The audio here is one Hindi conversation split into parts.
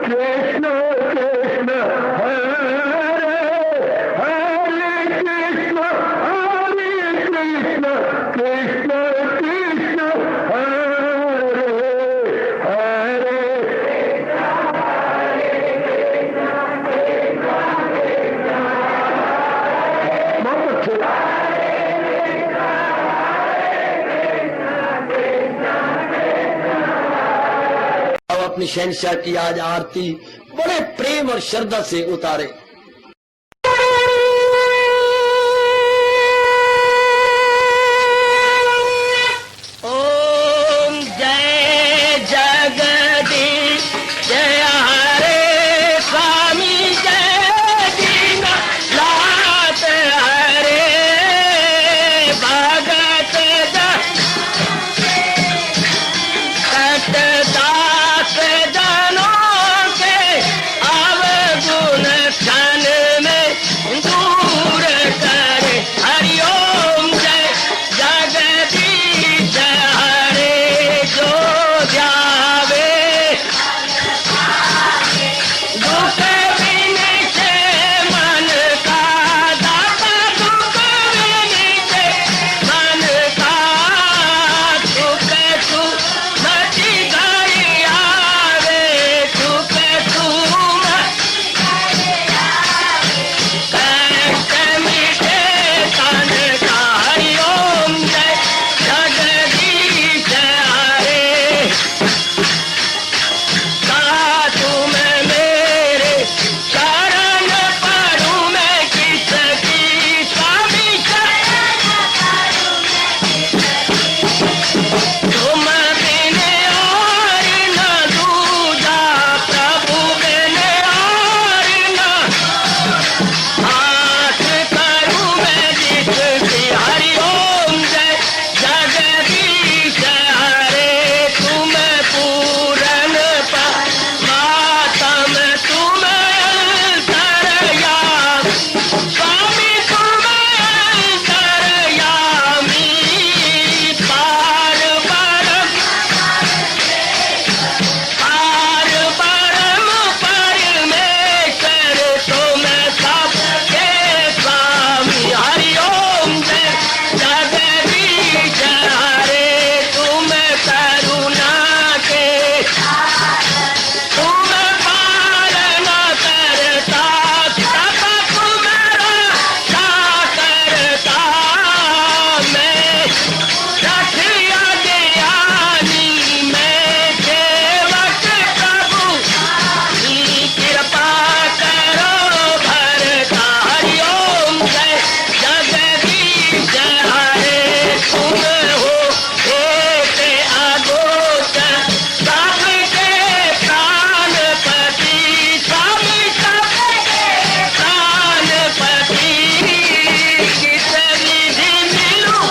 कृष्ण कृष्ण हरे हरे कृष्ण कृष्ण कृष्ण हरे हरे बहुत अच्छे। अब अपनी शहंशाह की आज आरती बड़े प्रेम और श्रद्धा से उतारे। ओम जय जगदीश जय हरे स्वामी जय दीनानाथ हरे भगत दास जनों के अवगुण क्षण में दूर करे। हरिओम जय जगदीश हरे जो ध्यावे दुख विनिचे मन का दाता दुख विनिचे मन का सुख तू मची गई आवे सुख तू कष्ट मिटे तन का। हरिओम जय जगदीश हरे तुम मेरे शरण पड़ूं मैं किसकी स्वामी तुम बिन और न दूजा प्रभु बिन और न हाथ करूं मैं जिसकी। हरिओम जय जगदीश हरे तुम पूरन मातम तुम अंतरयामी स्वामी तुम अंतरयामी पार परम परमेश्वर तुम सबके स्वामी। हरिओम जय जगदीश हरे तुम करुणा के तुम पालन करता सब तुम्हारा करता मैं रखिया ज्ञानी मैं सेवक प्रभु की कृपा करो भरता। हरिओम जय जगदीश हरे तुम हो एक अगोचर सबके प्राणपति स्वामी सबके प्राणपति किस विधि मिलूं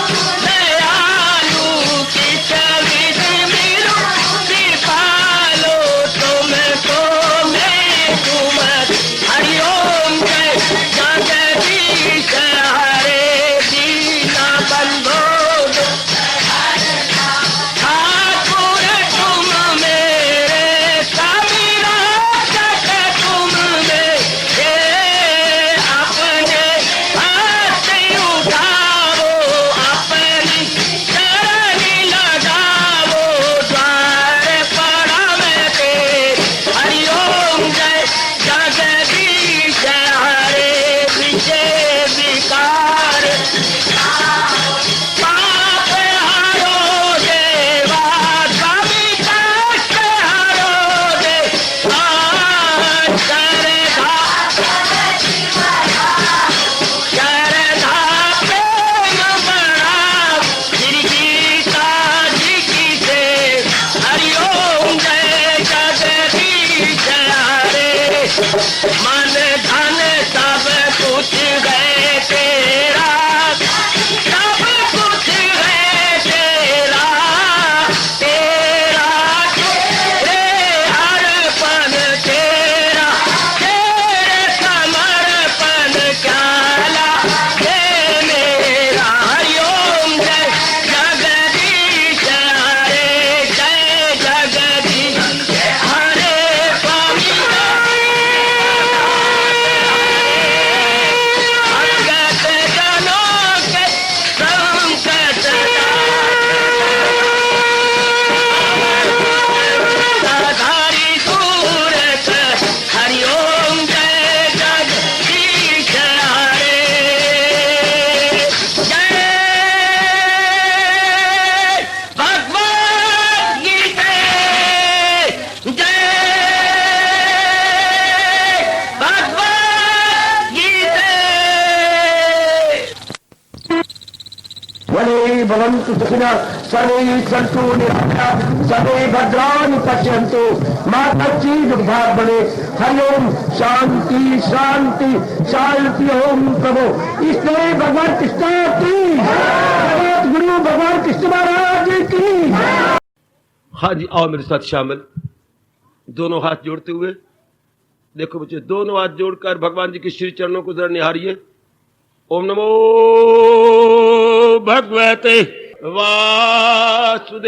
दयालु किस विधि मिलूं कृपालो तुमको मैं तुम। हरिओम जय जगदीश हरे दीना बंधो ठाकुर तुम मेरे स्वामी रक्षक तुम मेरे अपने हाथ उठाओ अपनी शरण लगाओ द्वार पड़ा मैं तेरे। हरिओम जय जगदीश हरे विजय विकार पाप हरो देवा स्वामी कष्ट हरो देवा श्रद्धा प्रेम बढ़ाओ श्री गीता जी की से। हरिओम जय जगदीश हरे मन धन सब कुछ है तेरा सब कुछ है तेरा तेरा तेरे अर्पण तेरा तेरे समर्पण क्या लागे मेरा। हरिओम जय जगदीश हरे जय जगदीश हरे स्वामी भवन्तु सुखिनः सर्वे सन्तु निरामयाः सर्वे भद्राणि पश्यन्तु मा कश्चित् दुर्भाग् भवेत्। हरि ओम शांति शांति शांति। ओम प्रभु इसलिए भगवान कृष्ण की जगत गुरु भगवान कृष्ण महाराज की। हाँ जी, आओ मेरे साथ शामिल, दोनों हाथ जोड़ते हुए। देखो बच्चे, दोनों हाथ जोड़कर भगवान जी के श्री चरणों को जरा निहारिए। ओम नमो भगवते वासुदेव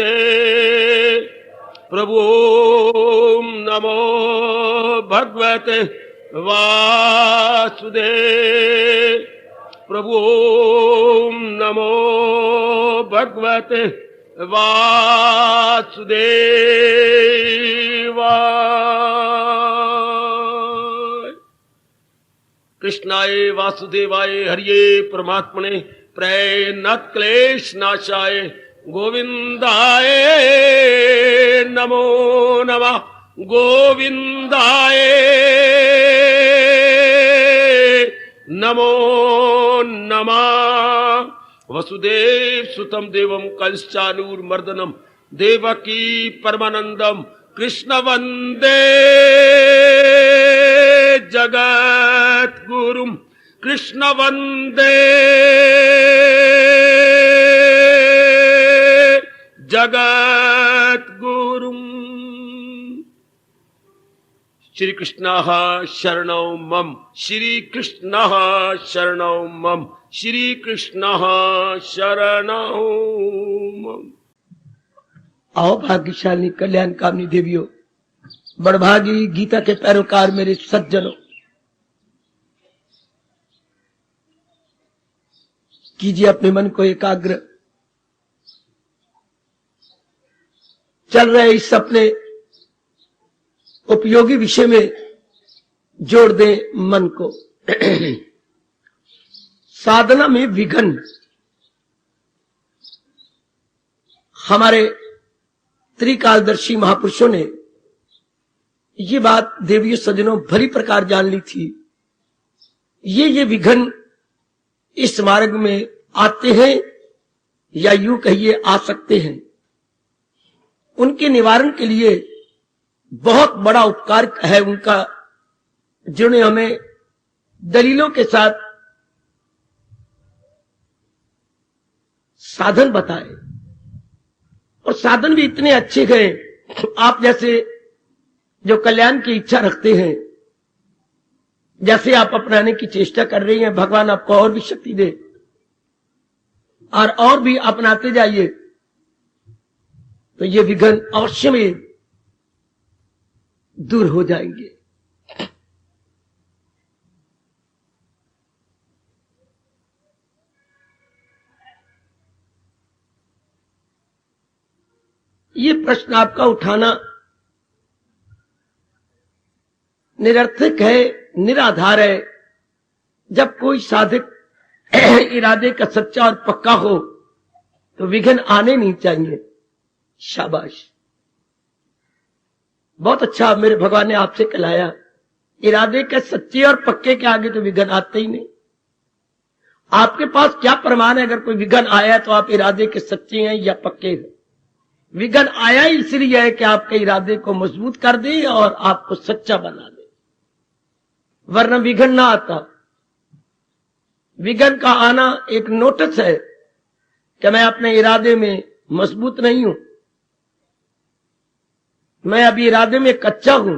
प्रभु। ओम नमो भगवते वासुदेव प्रभु। ओम नमो भगवते वासुदेवाय। कृष्णाय वासुदेवाय हरिये परमात्मने प्रणत क्लेश नाशाय गोविंदाय नमो नमः। गोविंदाय नमो नमः। वसुदेव सुतम देवम कंसचानूरमर्दनम देवकी परमानंदम कृष्ण वंदे जगत गुरुम। कृष्ण वंदे जगत गुरुम। श्री कृष्ण शरणौ मम। श्री कृष्ण शरणौ मम। श्री कृष्ण शरणौ मम। आओ भाग्यशाली कल्याण कामनी देवियों, बड़भागी गीता के पैरोकार मेरे सज्जनों, कीजिए अपने मन को एकाग्र। चल रहे इस अपने उपयोगी विषय में जोड़ दें मन को। साधना में विघ्न। हमारे त्रिकालदर्शी महापुरुषों ने ये बात देवियों सज्जनों भली प्रकार जान ली थी। ये विघ्न इस मार्ग में आते हैं या यूं कहिए आ सकते हैं। उनके निवारण के लिए बहुत बड़ा उपकार है उनका, जिन्होंने हमें दलीलों के साथ साधन बताए। और साधन भी इतने अच्छे गए, आप जैसे जो कल्याण की इच्छा रखते हैं, जैसे आप अपनाने की चेष्टा कर रही हैं, भगवान आपको और भी शक्ति दे और भी अपनाते जाइए, तो ये विघ्न अवश्य में दूर हो जाएंगे। ये प्रश्न आपका उठाना निरर्थक है, निराधार है। जब कोई साधक इरादे का सच्चा और पक्का हो तो विघ्न आने नहीं चाहिए। शाबाश, बहुत अच्छा मेरे भगवान ने आपसे कहलाया। इरादे के सच्चे और पक्के के आगे तो विघ्न आते ही नहीं। आपके पास क्या प्रमाण है अगर कोई विघ्न आया है तो आप इरादे के सच्चे हैं या पक्के हैं? विघ्न आया ही इसलिए है कि आपके इरादे को मजबूत कर दे और आपको सच्चा बना दे, वरना विघ्न ना आता। विघ्न का आना एक नोटिस है कि मैं अपने इरादे में मजबूत नहीं हूं, मैं अभी इरादे में कच्चा हूं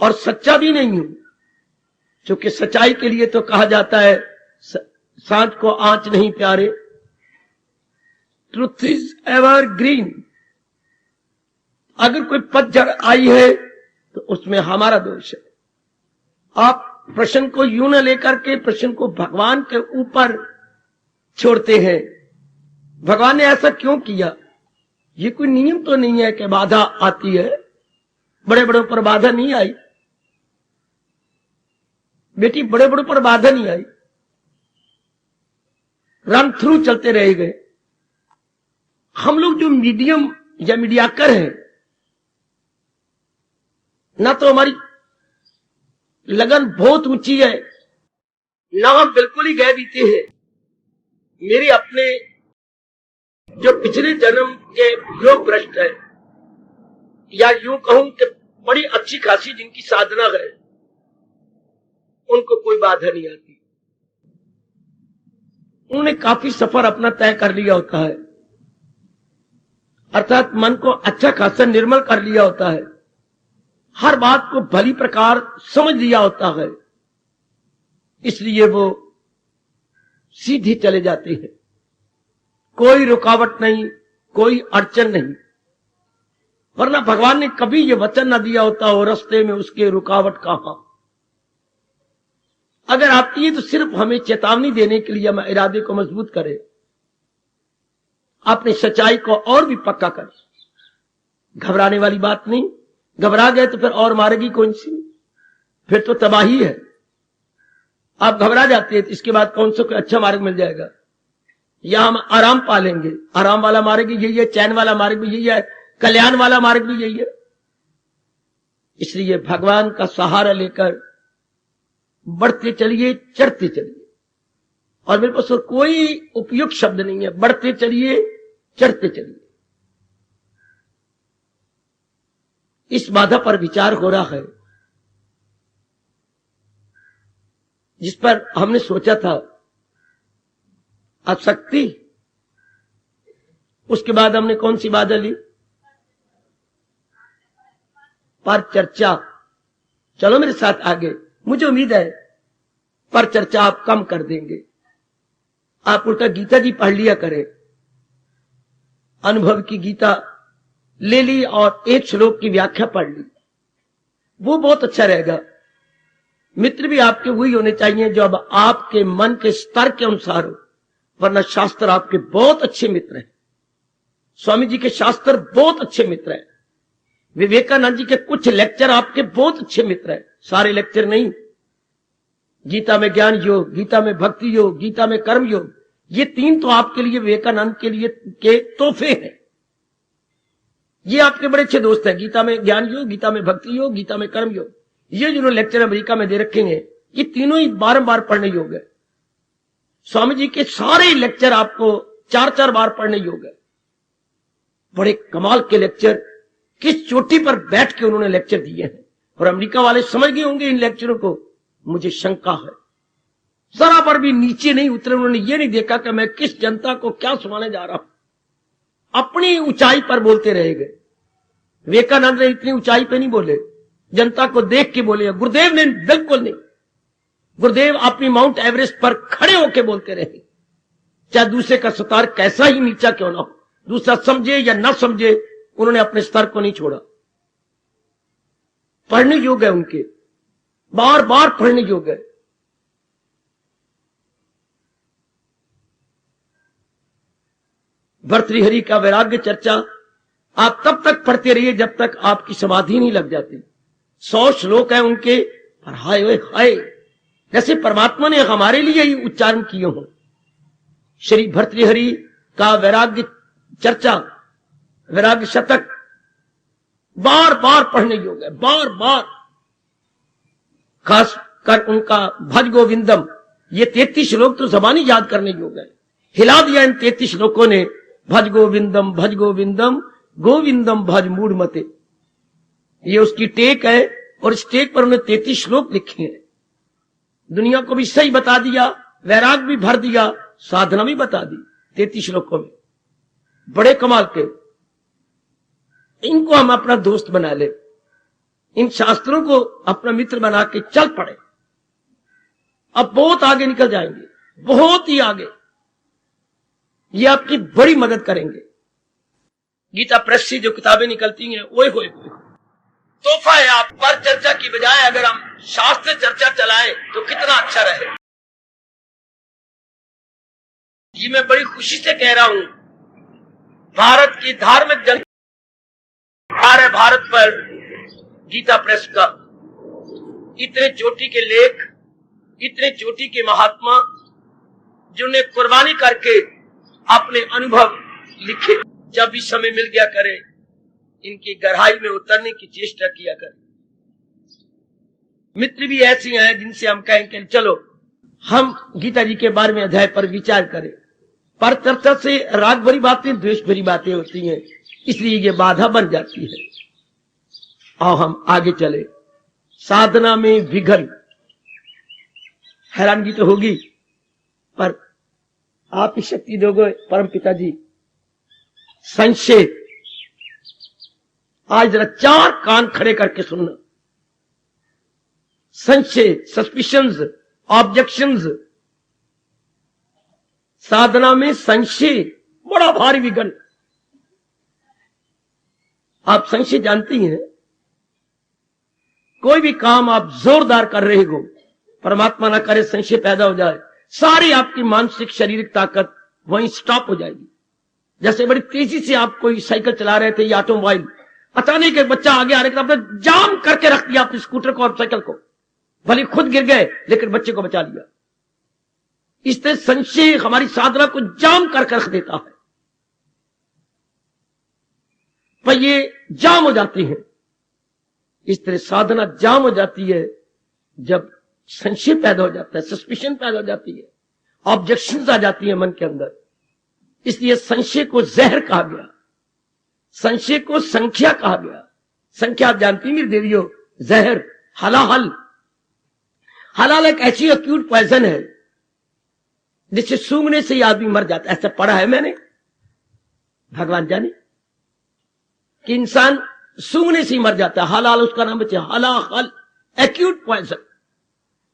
और सच्चा भी नहीं हूं। क्योंकि सच्चाई के लिए तो कहा जाता है सांझ को आंच नहीं प्यारे, ट्रुथ इज एवर ग्रीन। अगर कोई पतझड़ आई है तो उसमें हमारा दोष है। आप प्रश्न को यूं न लेकर के प्रश्न को भगवान के ऊपर छोड़ते हैं। भगवान ने ऐसा क्यों किया? ये कोई नियम तो नहीं है कि बाधा आती है। बड़े बड़ों पर बाधा नहीं आई बेटी, बड़े बड़ों पर बाधा नहीं आई, रन थ्रू चलते रह गए। हम लोग जो मीडियम या मीडियाकर हैं, ना तो हमारी लगन बहुत ऊंची है, ना हम बिल्कुल ही गए बीते हैं। मेरे अपने जो पिछले जन्म के योग भ्रष्ट है, या यूं कहूं कि बड़ी अच्छी खासी जिनकी साधना है, उनको कोई बाधा नहीं आती। उन्होंने काफी सफर अपना तय कर लिया होता है, अर्थात मन को अच्छा खासा निर्मल कर लिया होता है, हर बात को भली प्रकार समझ लिया होता है, इसलिए वो सीधे चले जाते हैं। कोई रुकावट नहीं, कोई अड़चन नहीं, वरना भगवान ने कभी ये वचन न दिया होता हो रास्ते में उसके रुकावट कहां। अगर आती है तो सिर्फ हमें चेतावनी देने के लिए हम इरादे को मजबूत करें, अपनी सच्चाई को और भी पक्का करें। घबराने वाली बात नहीं, घबरा गए तो फिर और मारेगी कौन सी, फिर तो तबाही है। आप घबरा जाते हैं तो इसके बाद कौन सा कोई अच्छा मार्ग मिल जाएगा, या हम आराम पालेंगे। आराम वाला मार्ग भी यही है, चैन वाला मार्ग भी यही है, कल्याण वाला मार्ग भी यही है। इसलिए भगवान का सहारा लेकर बढ़ते चलिए, चढ़ते चलिए। और मेरे पास कोई उपयुक्त शब्द नहीं है, बढ़ते चलिए, चढ़ते चलिए। इस बाधा पर विचार हो रहा है, जिस पर हमने सोचा था आसक्ति, उसके बाद हमने कौन सी बाधा ली, पर चर्चा। चलो मेरे साथ आगे, मुझे उम्मीद है पर चर्चा आप कम कर देंगे। आप उल्टा गीता जी पढ़ लिया करें, अनुभव की गीता ले ली और एक श्लोक की व्याख्या पढ़ ली, वो बहुत अच्छा रहेगा। मित्र भी आपके वही होने चाहिए जो अब आपके मन के स्तर के अनुसार हो, वरना शास्त्र आपके बहुत अच्छे मित्र हैं। स्वामी जी के शास्त्र बहुत अच्छे मित्र हैं, विवेकानंद जी के कुछ लेक्चर आपके बहुत अच्छे मित्र हैं, सारे लेक्चर नहीं। गीता में ज्ञान योग, गीता में भक्ति योग, गीता में कर्म योग, ये तीन तो आपके लिए विवेकानंद के लिए के तोहफे हैं। ये आपके बड़े अच्छे दोस्त हैं, गीता में ज्ञान योग, गीता में भक्ति योग, गीता में कर्म योग। ये जिन्होंने लेक्चर अमेरिका में दे रखे हैं, ये तीनों ही बारंबार पढ़ने योग है। स्वामी जी के सारे लेक्चर आपको 4-4 बार पढ़ने योग है। बड़े कमाल के लेक्चर, किस चोटी पर बैठ के उन्होंने लेक्चर दिए हैं, और अमेरिका वाले समझ गए होंगे इन लेक्चरों को। मुझे शंका है, जरा पर भी नीचे नहीं उतरे। उन्होंने ये नहीं देखा कि मैं किस जनता को क्या सुनाने जा रहा हूं, अपनी ऊंचाई पर बोलते रह गए। विवेकानंद ने इतनी ऊंचाई पे नहीं बोले, जनता को देख के बोले। गुरुदेव ने बिल्कुल नहीं, गुरुदेव अपनी माउंट एवरेस्ट पर खड़े होकर बोलते रहे, चाहे दूसरे का स्तर कैसा ही नीचा क्यों ना हो, दूसरा समझे या ना समझे, उन्होंने अपने स्तर को नहीं छोड़ा। पढ़ने योग्य है उनके, बार बार पढ़ने योग्य है। भर्तृहरि का वैराग्य चर्चा आप तब तक पढ़ते रहिए जब तक आपकी समाधि नहीं लग जाती। 100 श्लोक है उनके, पर हाय ओए हाय, जैसे परमात्मा ने हमारे लिए ही उच्चारण किए हों। श्री भर्तृहरि का वैराग्य चर्चा, वैराग्य शतक बार बार पढ़ने योग्य है, बार बार। खास कर उनका भज गोविंदम, ये 33 श्लोक तो जबानी याद करने योग्य है। हिला दिया इन 33 श्लोकों ने, भज गोविंदम गोविंदम भज मूढ़ मते। ये उसकी टेक है, और इस टेक पर उन्होंने 33 श्लोक लिखे हैं। दुनिया को भी सही बता दिया, वैराग भी भर दिया, साधना भी बता दी 33 श्लोकों में। बड़े कमाल के, इनको हम अपना दोस्त बना ले, इन शास्त्रों को अपना मित्र बना के चल पड़े, अब बहुत आगे निकल जाएंगे, बहुत ही आगे। ये आपकी बड़ी मदद करेंगे। गीता प्रेस से जो किताबें निकलती हैं, ओए होए तोहफा है आप पर चर्चा की बजाय अगर हम शास्त्र चर्चा चलाएं तो कितना अच्छा रहे। ये मैं बड़ी खुशी से कह रहा हूं, भारत की धार्मिक जनता सारे भारत पर गीता प्रेस का इतने चोटी के लेख, इतने चोटी के महात्मा जिन्होंने कुर्बानी करके अपने अनुभव लिखे, जब भी समय मिल गया करे इनकी गहराई में उतरने की चेष्टा किया करें। मित्र भी ऐसे हैं जिनसे हम कहें कि चलो हम गीता जी के 12वें अध्याय पर विचार करें, पर चर्चा से राग भरी बातें, द्वेष भरी बातें होती हैं, इसलिए ये बाधा बन जाती है। आओ हम आगे चले। साधना में विघन, हैरानगी तो होगी, पर आप ही शक्ति दोगे परम पिता जी। संशय, आज जरा चार कान खड़े करके सुनना। संशय, सस्पिशंस, ऑब्जेक्शंस, साधना में संशय बड़ा भारी विघन। आप संशय जानती हैं, कोई भी काम आप जोरदार कर रहे हो, परमात्मा ना करे संशय पैदा हो जाए, सारी आपकी मानसिक शारीरिक ताकत वहीं स्टॉप हो जाएगी। जैसे बड़ी तेजी से आप कोई साइकिल चला रहे थे या ऑटोमोबाइल, अचानक एक बच्चा आगे आ रहा, आपने जाम करके रख दिया अपने स्कूटर को और साइकिल को, भले खुद गिर गए लेकिन बच्चे को बचा लिया। इस तरह संशय हमारी साधना को जाम करके रख देता है, पर ये जाम हो जाती है। इस तरह साधना जाम हो जाती है जब संशय पैदा हो जाता है, सस्पिशन पैदा हो जाती है, ऑब्जेक्शंस आ जाती है मन के अंदर। इसलिए संशय को जहर कहा गया, संशय को संख्या कहा गया। संख्या आप जानती मेरी देवियों, जहर, हलाहल। हलाल एक ऐसी एक्यूट पॉइजन है जिससे सूंघने से ही आदमी मर जाता है। ऐसा पढ़ा है मैंने, भगवान जाने कि इंसान सूंघने से ही मर जाता है। हलाल उसका नाम बचे, हलाहल, एक्यूट पॉइजन।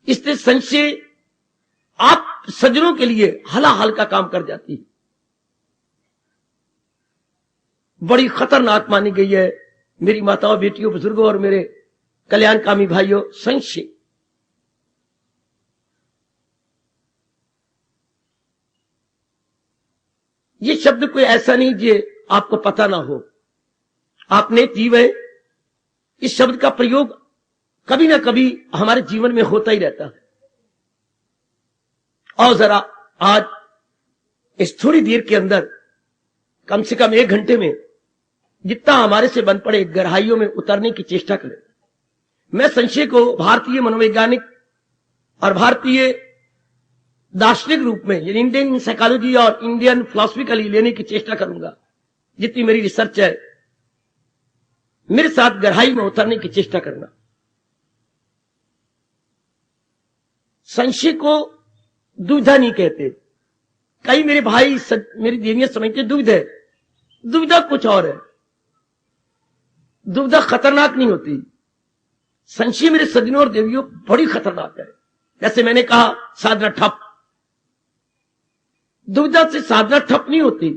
इसलिए संशय आप सज्जनों के लिए हलाहल का काम कर जाती है, बड़ी खतरनाक मानी गई है। मेरी माताओं, बेटियों, बुजुर्गों और मेरे कल्याणकामी भाइयों, संशय। ये शब्द कोई ऐसा नहीं जो आपको पता ना हो, आपने जीव है। इस शब्द का प्रयोग कभी ना कभी हमारे जीवन में होता ही रहता है। और जरा आज इस थोड़ी देर के अंदर, कम से कम 1 घंटे में, जितना हमारे से बन पड़े गहराइयों में उतरने की चेष्टा करें। मैं संशय को भारतीय मनोवैज्ञानिक और भारतीय दार्शनिक रूप में, यानी इंडियन साइकोलॉजी और इंडियन फिलॉसफिकली लेने की चेष्टा करूंगा। जितनी मेरी रिसर्च है, मेरे साथ गहराई में उतरने की चेष्टा करना। संशय को दुविधा नहीं कहते। कई मेरे भाई, मेरी देवियां समझते दुविधा है। दुविधा कुछ और है, दुविधा खतरनाक नहीं होती। संशय मेरे सज्जनों और देवियों बड़ी खतरनाक है। जैसे मैंने कहा, साधना ठप। दुविधा से साधना ठप नहीं होती,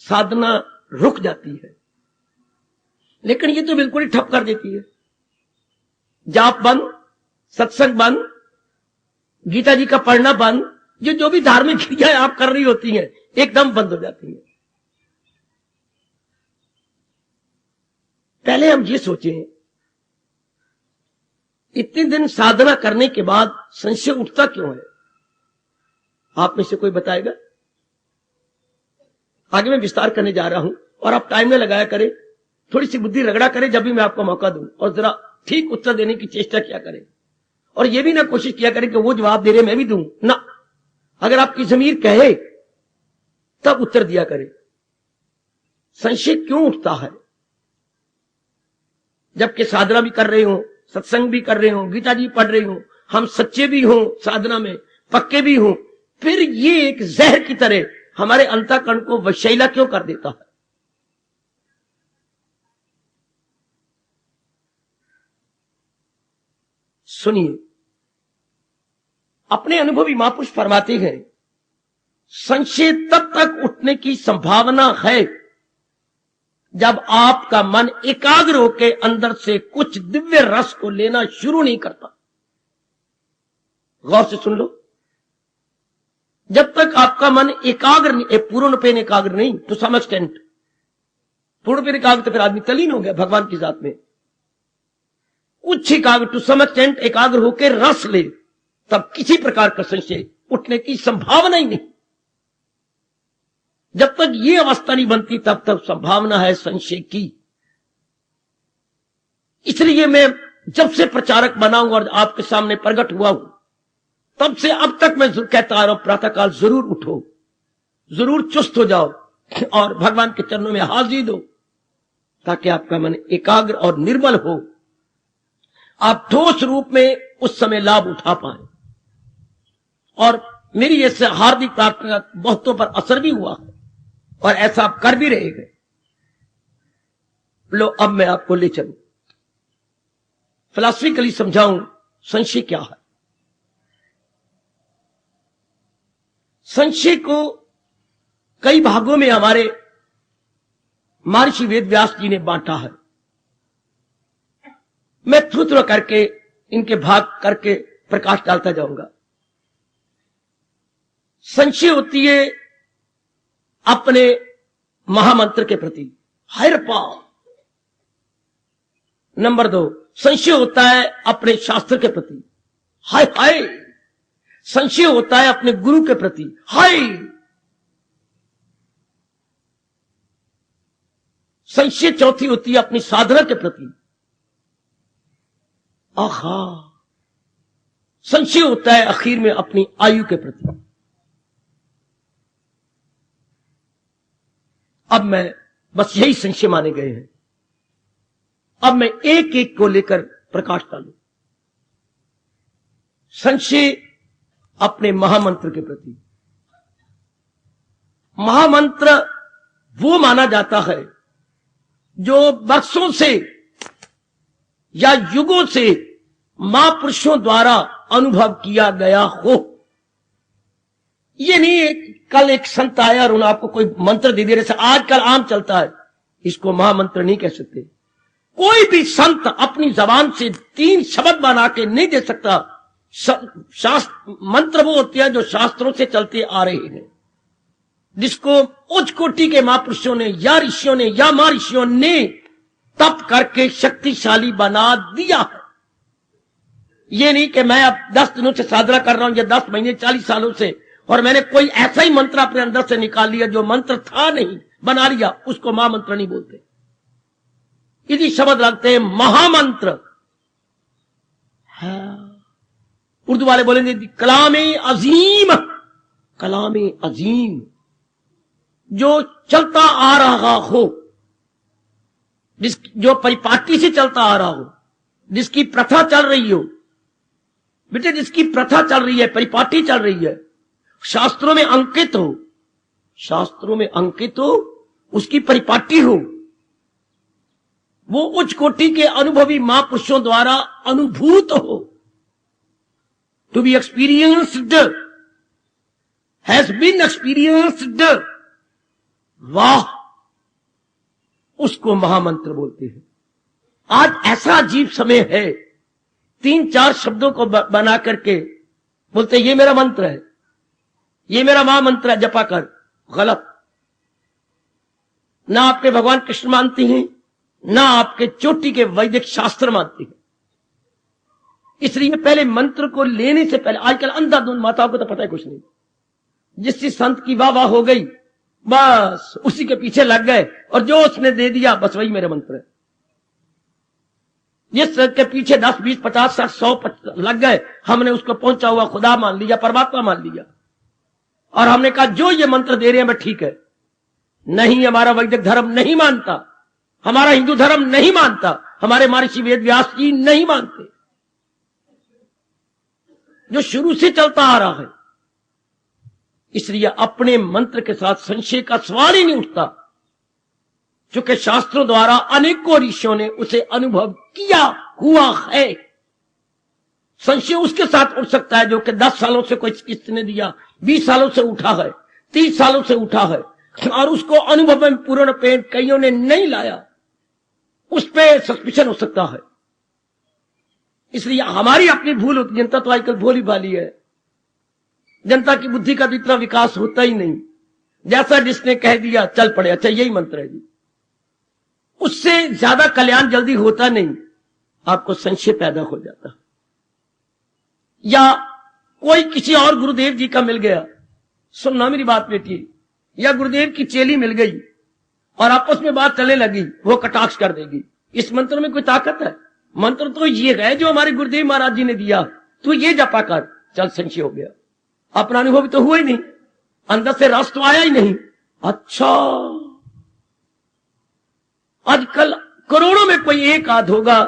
साधना रुक जाती है। लेकिन ये तो बिल्कुल ही ठप कर देती है। जाप बंद, सत्संग बंद, गीता जी का पढ़ना बंद, जो भी धार्मिक क्रियाएं आप कर रही होती हैं एकदम बंद हो जाती हैं। पहले हम ये सोचें, इतने दिन साधना करने के बाद संशय उठता क्यों है? आप में से कोई बताएगा? आगे मैं विस्तार करने जा रहा हूं और आप टाइम में लगाया करें, थोड़ी सी बुद्धि रगड़ा करें जब भी मैं आपको मौका दूं, और जरा ठीक उत्तर देने की चेष्टा किया करें। और यह भी ना कोशिश किया करें कि वो जवाब दे रहे मैं भी दूं ना। अगर आपकी जमीर कहे तब उत्तर दिया करें। संशय क्यों उठता है? जबकि साधना भी कर रहे हो, सत्संग भी कर रहे हो, गीता जी पढ़ रहे हो, हम सच्चे भी हो, साधना में पक्के भी हो, फिर ये एक जहर की तरह हमारे अंतःकरण को वशैला क्यों कर देता है? सुनिए, अपने अनुभवी महापुरुष फरमाते हैं, संशय तब तक उठने की संभावना है जब आपका मन एकाग्र होकर अंदर से कुछ दिव्य रस को लेना शुरू नहीं करता। गौर से सुन लो, जब तक आपका मन एकाग्र नहीं, पूर्णपेन एकाग्र नहीं, टू सम एक्सटेंट। पूर्णपेन एकाग्र तो फिर आदमी तलीन हो गया भगवान की जात में। उच्च एकाग्र, टू सम एक्सटेंट एकाग्र होकर रस ले, तब किसी प्रकार का संशय उठने की संभावना ही नहीं। जब तक ये अवस्था नहीं बनती तब तक संभावना है संशय की। इसलिए मैं जब से प्रचारक बना हूं और आपके सामने प्रकट हुआ हूं, तब से अब तक मैं कहता आ रहा हूं, प्रातःकाल जरूर उठो, जरूर चुस्त हो जाओ और भगवान के चरणों में हाजिर दो, ताकि आपका मन एकाग्र और निर्मल हो, आप ठोस रूप में उस समय लाभ उठा पाए। और मेरी ऐसे हार्दिक प्रार्थना बहुतों पर असर भी हुआ है और ऐसा आप कर भी रहेंगे। लो, अब मैं आपको ले चलूं, फिलॉसफिकली समझाऊं संशय क्या है। संशय को कई भागों में हमारे महर्षि वेदव्यास जी ने बांटा है। मैं थोड़ा करके इनके भाग करके प्रकाश डालता जाऊंगा। संशय होती है अपने महामंत्र के प्रति, हायर पावर। नंबर 2, संशय होता है अपने शास्त्र के प्रति, हाय हाय। संशय होता है अपने गुरु के प्रति, हाय। संशय चौथी होती है अपनी साधना के प्रति, आहा। संशय होता है आखिर में अपनी आयु के प्रति। अब मैं बस यही संशय माने गए हैं। अब मैं एक एक को लेकर प्रकाश डालूं। संशय अपने महामंत्र के प्रति। महामंत्र वो माना जाता है जो वर्षों से या युगों से महापुरुषों द्वारा अनुभव किया गया हो। ये नहीं कल एक संत आया और उन्होंने आपको कोई मंत्र दे दिया, जैसे आजकल आम चलता है, इसको महामंत्र नहीं कह सकते। कोई भी संत अपनी जबान से 3 शब्द बना के नहीं दे सकता। शास्त्र मंत्र वो होते हैं जो शास्त्रों से चलते आ रहे हैं, जिसको उच्च कोटि के महापुरुषों ने या ऋषियों ने या महर्षियों ने तप करके शक्तिशाली बना दिया है। ये नहीं कि मैं अब 10 दिनों से साधना कर रहा हूं या 10 महीने 40 सालों से और मैंने कोई ऐसा ही मंत्र अपने अंदर से निकाल लिया जो मंत्र था नहीं, बना लिया, उसको महामंत्र नहीं बोलते। यदि शब्द लगते हैं महामंत्र है। उर्दू वाले बोलेंगे कलामे अजीम, कलामे अजीम, जो चलता आ रहा हो, जो परिपाटी से चलता आ रहा हो, जिसकी प्रथा चल रही हो। बेटे, जिसकी प्रथा चल रही है, परिपाटी चल रही है, शास्त्रों में अंकित हो, शास्त्रों में अंकित हो, उसकी परिपाटी हो, वो उच्च कोटि के अनुभवी महापुरुषों द्वारा अनुभूत हो, to be experienced, has been experienced, वाह, उसको महामंत्र बोलते हैं। आज ऐसा अजीब समय है, 3-4 शब्दों को बना करके बोलते ये मेरा मंत्र है, ये मेरा महामंत्र है, जपा कर। गलत। ना आपके भगवान कृष्ण मानती हैं, ना आपके चोटी के वैदिक शास्त्र मानती हैं। इसलिए पहले मंत्र को लेने से पहले, आजकल अंधाधुंध माताओं को तो पता है कुछ नहीं, जिस संत की वाह हो गई बस उसी के पीछे लग गए और जो उसने दे दिया बस वही मेरा मंत्र है। जिस के पीछे 10, 20, 50, 60, 100 लग गए, हमने उसको पहुंचा हुआ खुदा मान लिया, परमात्मा मान लिया, और हमने कहा जो ये मंत्र दे रहे हैं मैं ठीक है। नहीं, हमारा वैदिक धर्म नहीं मानता, हमारा हिंदू धर्म नहीं मानता, हमारे महर्षि वेद व्यास जी नहीं मानते, जो शुरू से चलता आ रहा है। इसलिए अपने मंत्र के साथ संशय का सवाल ही नहीं उठता, क्योंकि शास्त्रों द्वारा अनेकों ऋषियों ने उसे अनुभव किया हुआ है। संशय उसके साथ उठ सकता है जो कि 10 सालों से कोई किसने दिया, 20 सालों से उठा है, 30 सालों से उठा है, और उसको अनुभव में पूर्ण पेन कईयों ने नहीं लाया, उस पर सस्पिशन हो सकता है। इसलिए हमारी अपनी भूल होती। जनता तो आजकल भोली भाली है, जनता की बुद्धि का भी इतना विकास होता ही नहीं, जैसा जिसने कह दिया चल पड़े, अच्छा यही मंत्र है जी, उससे ज्यादा कल्याण जल्दी होता नहीं, आपको संशय पैदा हो जाता। या कोई किसी और गुरुदेव जी का मिल गया, सुनना मेरी बात बेटी, या गुरुदेव की चेली मिल गई और आपस में बात चलने लगी, वो कटाक्ष कर देगी। इस मंत्र में कोई ताकत है? मंत्र तो ये है जो हमारे गुरुदेव महाराज जी ने दिया, तू ये जपा कर, चल संशय हो गया। अपना अनुभव तो हुआ ही नहीं, अंदर से रस तो आया ही नहीं। अच्छा, आजकल करोड़ों में कोई एक आध होगा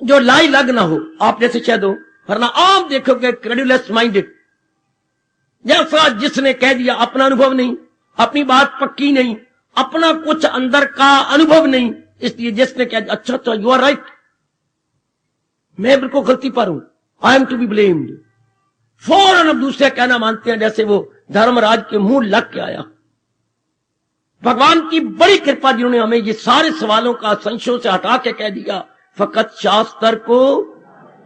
जो लाई लग ना हो, आप जैसे शायद हो, वरना आम देखोगे क्रेडुलस माइंडेड, जैसा जिसने कह दिया अपना अनुभव नहीं, अपनी बात पक्की नहीं, अपना कुछ अंदर का अनुभव नहीं, इसलिए जिसने कह दिया अच्छा अच्छा यू आर राइट, मैं बिल्कुल गलती पर हूं, I am to be blamed, फौरन अब दूसरे कहना मानते हैं जैसे वो धर्मराज के मुंह लग के आया। भगवान की बड़ी कृपा जिन्होंने हमें ये सारे सवालों का संशयों से हटा के कह दिया फकत शास्त्र को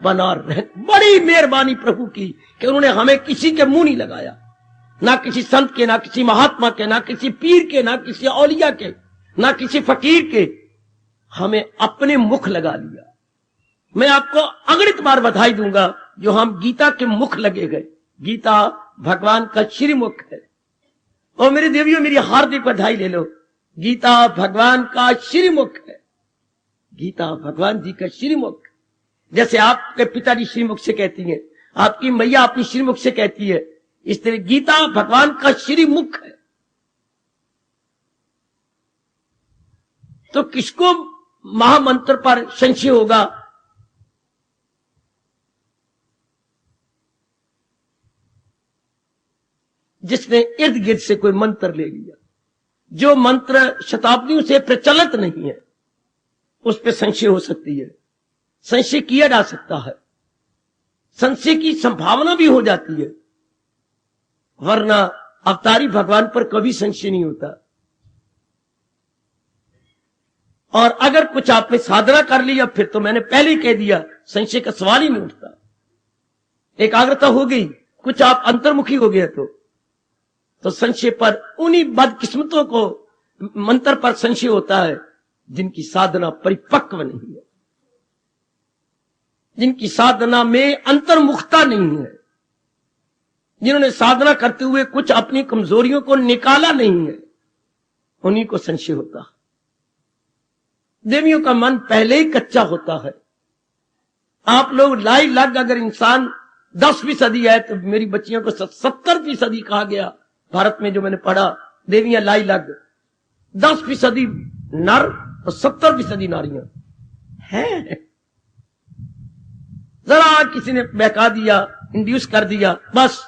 बना रहे। बड़ी मेहरबानी प्रभु की कि उन्होंने हमें किसी के मुंह नहीं लगाया, ना किसी संत के, ना किसी महात्मा के, ना किसी पीर के, ना किसी औलिया के, ना किसी फकीर के, हमें अपने मुख लगा लिया। मैं आपको अगणित बार बधाई दूंगा जो हम गीता के मुख लगे गए। गीता भगवान का श्रीमुख है। और मेरे देवियों मेरी हार्दिक बधाई ले लो, गीता भगवान का श्रीमुख है। गीता भगवान जी का श्रीमुख, जैसे आपके पिताजी श्रीमुख से कहती हैं, आपकी मैया अपनी श्रीमुख से कहती है, इस तरह गीता भगवान का श्रीमुख है। तो किसको महामंत्र पर संशय होगा? जिसने इर्द गिर्द से कोई मंत्र ले लिया, जो मंत्र शताब्दियों से प्रचलित नहीं है, उस पर संशय हो सकती है, संशय किया जा सकता है, संशय की संभावना भी हो जाती है, वरना अवतारी भगवान पर कभी संशय नहीं होता। और अगर कुछ आपने साधना कर लिया, फिर तो मैंने पहले ही कह दिया संशय का सवाल ही नहीं उठता। एकाग्रता हो गई, कुछ आप अंतर्मुखी हो गया तो संशय पर उन्हीं बदकिस्मतों को मंत्र पर संशय होता है जिनकी साधना परिपक्व नहीं है, जिनकी साधना में अंतर्मुखता नहीं है, जिन्होंने साधना करते हुए कुछ अपनी कमजोरियों को निकाला नहीं है, उन्हीं को संशय होता है। देवियों का मन पहले ही कच्चा होता है। आप लोग लाई लग, अगर इंसान 10% है तो मेरी बच्चियों को 70% कहा गया भारत में, जो मैंने पढ़ा, देवियां लाई लग 10% नर और 70% नारियां हैं। जरा किसी ने बहका दिया, इंड्यूस कर दिया, बस।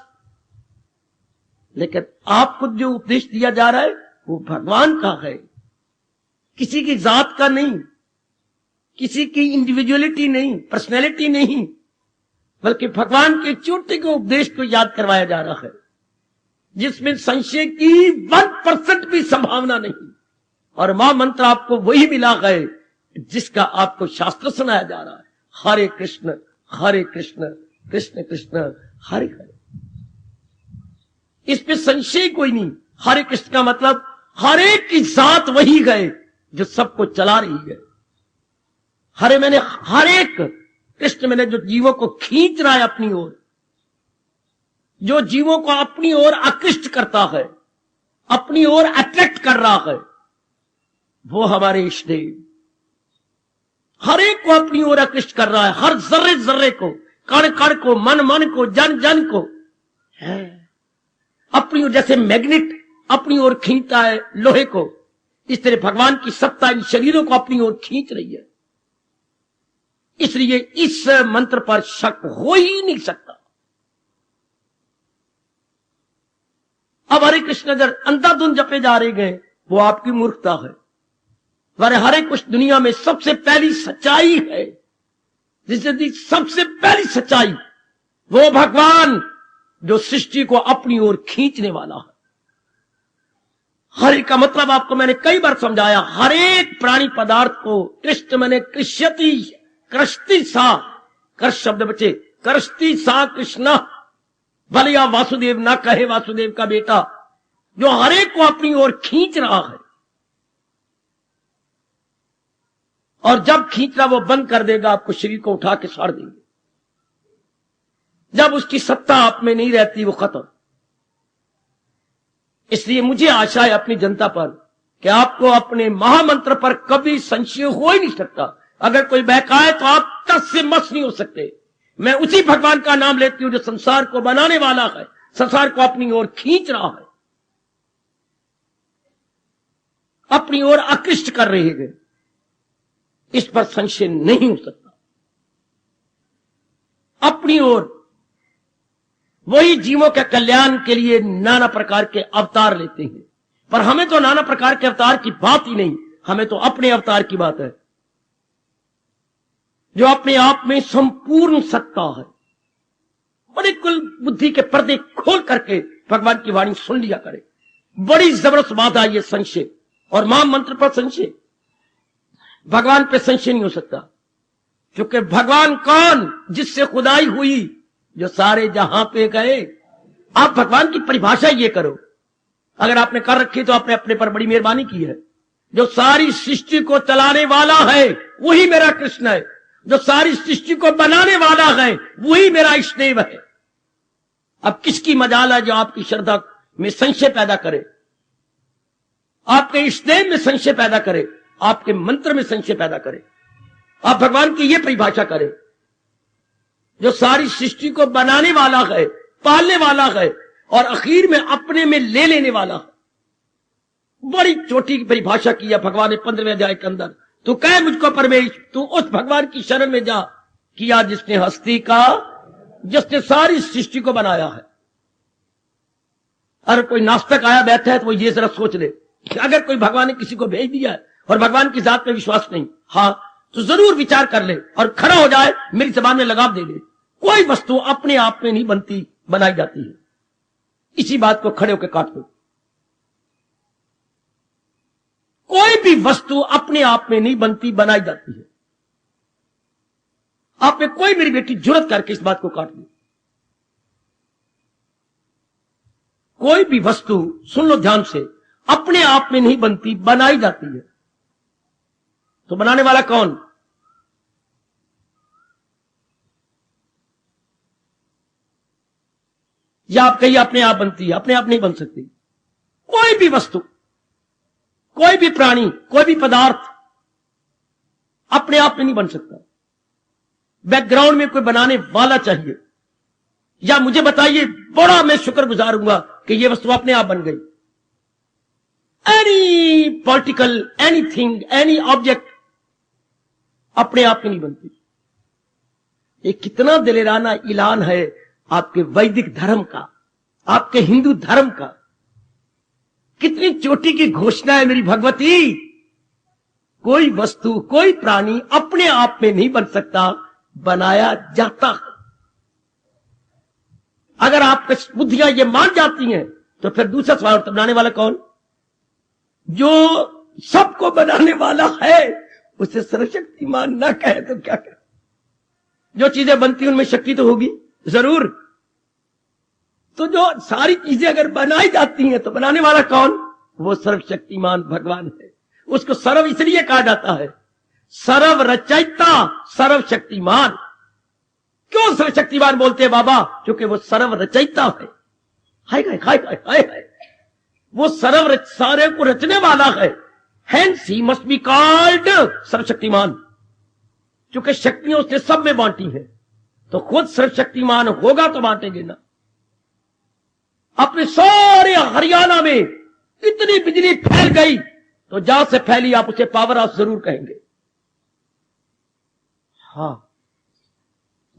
लेकिन आपको जो उपदेश दिया जा रहा है वो भगवान का है, किसी की जात का नहीं, किसी की इंडिविजुअलिटी नहीं, पर्सनैलिटी नहीं, बल्कि भगवान के छोटे के उपदेश को याद करवाया जा रहा है, जिसमें संशय की 1% भी संभावना नहीं। और महामंत्र आपको वही मिला है जिसका आपको शास्त्र सुनाया जा रहा है, हरे कृष्ण कृष्ण कृष्ण हरे हरे। इस पे संशय कोई नहीं। हरे कृष्ण का मतलब हर एक की जात वही गए जो सबको चला रही है। हरे मैंने हर एक, कृष्ण मैंने जो जीवों को खींच रहा है अपनी ओर, जो जीवों को अपनी ओर आकृष्ट करता है, अपनी ओर अट्रैक्ट कर रहा है, वो हमारे इष्ट देव। हर एक को अपनी ओर आकृष्ट कर रहा है, हर जर्रे जर्रे को, कण कण को, मन मन को, जन जन को है अपनी ओर। जैसे मैग्नेट अपनी ओर खींचता है लोहे को, इस तरह भगवान की सत्ता इन शरीरों को अपनी ओर खींच रही है। इसलिए इस मंत्र पर शक हो ही नहीं सकता। अब हरे कृष्ण अगर अंधाधुंध जपे जा रहे गए, वो आपकी मूर्खता है। वह हरे कृष्ण दुनिया में सबसे पहली सच्चाई है, जिसे दी सबसे पहली सच्चाई, वो भगवान जो सृष्टि को अपनी ओर खींचने वाला है। हरि का मतलब आपको मैंने कई बार समझाया, हर एक प्राणी पदार्थ को कृष्ण मैंने कृष्यति, कृष्टि सा, कृष्ण शब्द बचे, कृष्टि सा कृष्ण, भले या वासुदेव ना कहे वासुदेव का बेटा, जो हर एक को अपनी ओर खींच रहा है। और जब खींचना वो बंद कर देगा, आपको शरीर को उठा के साड़ देंगे। जब उसकी सत्ता आप में नहीं रहती, वो खत्म। इसलिए मुझे आशा है अपनी जनता पर कि आपको अपने महामंत्र पर कभी संशय हो ही नहीं सकता। अगर कोई बहकाए तो आप तस से मस नहीं हो सकते। मैं उसी भगवान का नाम लेती हूं जो संसार को बनाने वाला है, संसार को अपनी ओर खींच रहा है, अपनी ओर आकृष्ट कर रहे हैं, इस पर संशय नहीं हो सकता। अपनी ओर वही जीवों के कल्याण के लिए नाना प्रकार के अवतार लेते हैं, पर हमें तो नाना प्रकार के अवतार की बात ही नहीं, हमें तो अपने अवतार की बात है, जो अपने आप में संपूर्ण सत्ता है। बड़े कुल बुद्धि के पर्दे खोल करके भगवान की वाणी सुन लिया करे। बड़ी जबरदस्त बात आई है संशय, और महामंत्र पर संशय, भगवान पे संशय नहीं हो सकता, क्योंकि भगवान कौन? जिससे खुदाई हुई, जो सारे जहां पे गए। आप भगवान की परिभाषा ये करो, अगर आपने कर रखी तो आपने अपने पर बड़ी मेहरबानी की है। जो सारी सृष्टि को चलाने वाला है वही मेरा कृष्ण है, जो सारी सृष्टि को बनाने वाला है वही मेरा इष्टदेव है। अब किसकी मजाल है जो आपकी श्रद्धा में संशय पैदा करे, आपके इष्टदेव में संशय पैदा करे, आपके मंत्र में संशय पैदा करे। आप भगवान की यह परिभाषा करें, जो सारी सृष्टि को बनाने वाला है, पालने वाला है, और आखिर में अपने में ले लेने वाला है। बड़ी चोटी की परिभाषा की है भगवान ने 15वें अध्याय के अंदर। तू कह मुझको परमेश, तू उस भगवान की शरण में जा, किया जिसने हस्ती का, जिसने सारी सृष्टि को बनाया है। अगर कोई नास्तिक आया बैठा है तो वो ये जरा सोच ले कि अगर कोई भगवान ने किसी को भेज दिया है और भगवान की जात में विश्वास नहीं, हाँ, तो जरूर विचार कर ले और खड़ा हो जाए, मेरी जबान में लगाम दे दे। कोई वस्तु अपने आप में नहीं बनती, बनाई जाती है। इसी बात को खड़े होकर काट दो। कोई भी वस्तु अपने आप में नहीं बनती, बनाई जाती है। आप में कोई मेरी बेटी जुर्रत करके इस बात को काट दो। कोई भी वस्तु, सुन लो ध्यान से, अपने आप में नहीं बनती, बनाई जाती है। तो बनाने वाला कौन? या आप कहिए अपने आप बनती है, अपने आप नहीं बन सकती। कोई भी वस्तु, कोई भी प्राणी, कोई भी पदार्थ अपने आप में नहीं बन सकता। बैकग्राउंड में कोई बनाने वाला चाहिए। या मुझे बताइए, बड़ा मैं शुक्रगुजार हूंगा कि यह वस्तु अपने आप बन गई। Any particle, anything, any object अपने आप में नहीं बनती। ये कितना दिलेराना ऐलान है आपके वैदिक धर्म का, आपके हिंदू धर्म का। कितनी चोटी की घोषणा है मेरी भगवती। कोई वस्तु, कोई प्राणी अपने आप में नहीं बन सकता, बनाया जाता है। अगर आपकी बुद्धियां ये मान जाती हैं तो फिर दूसरा सवाल, बनाने वाला कौन? जो सबको बनाने वाला है उसे सर्वशक्तिमान ना कहे तो क्या कहे? जो चीजें बनती हैं उनमें शक्ति तो होगी जरूर। तो जो सारी चीजें अगर बनाई जाती हैं तो बनाने वाला कौन? वो सर्वशक्तिमान भगवान है। उसको सर्व इसलिए कहा जाता है, सर्व रचयिता सर्वशक्तिमान। क्यों सर्वशक्तिमान बोलते हैं बाबा? क्योंकि वो सर्व रचयिता है। हाय हाय हाय हाय हाय हाय, वो सारे को रचने वाला है। Hence he must be called सर्वशक्तिमान। क्योंकि शक्तियां उसने सब में बांटी है, तो खुद सर्वशक्तिमान होगा तो बांटेंगे ना। अपने सारे हरियाणा में इतनी बिजली फैल गई तो जहां से फैली आप उसे पावर हाउस जरूर कहेंगे। हाँ,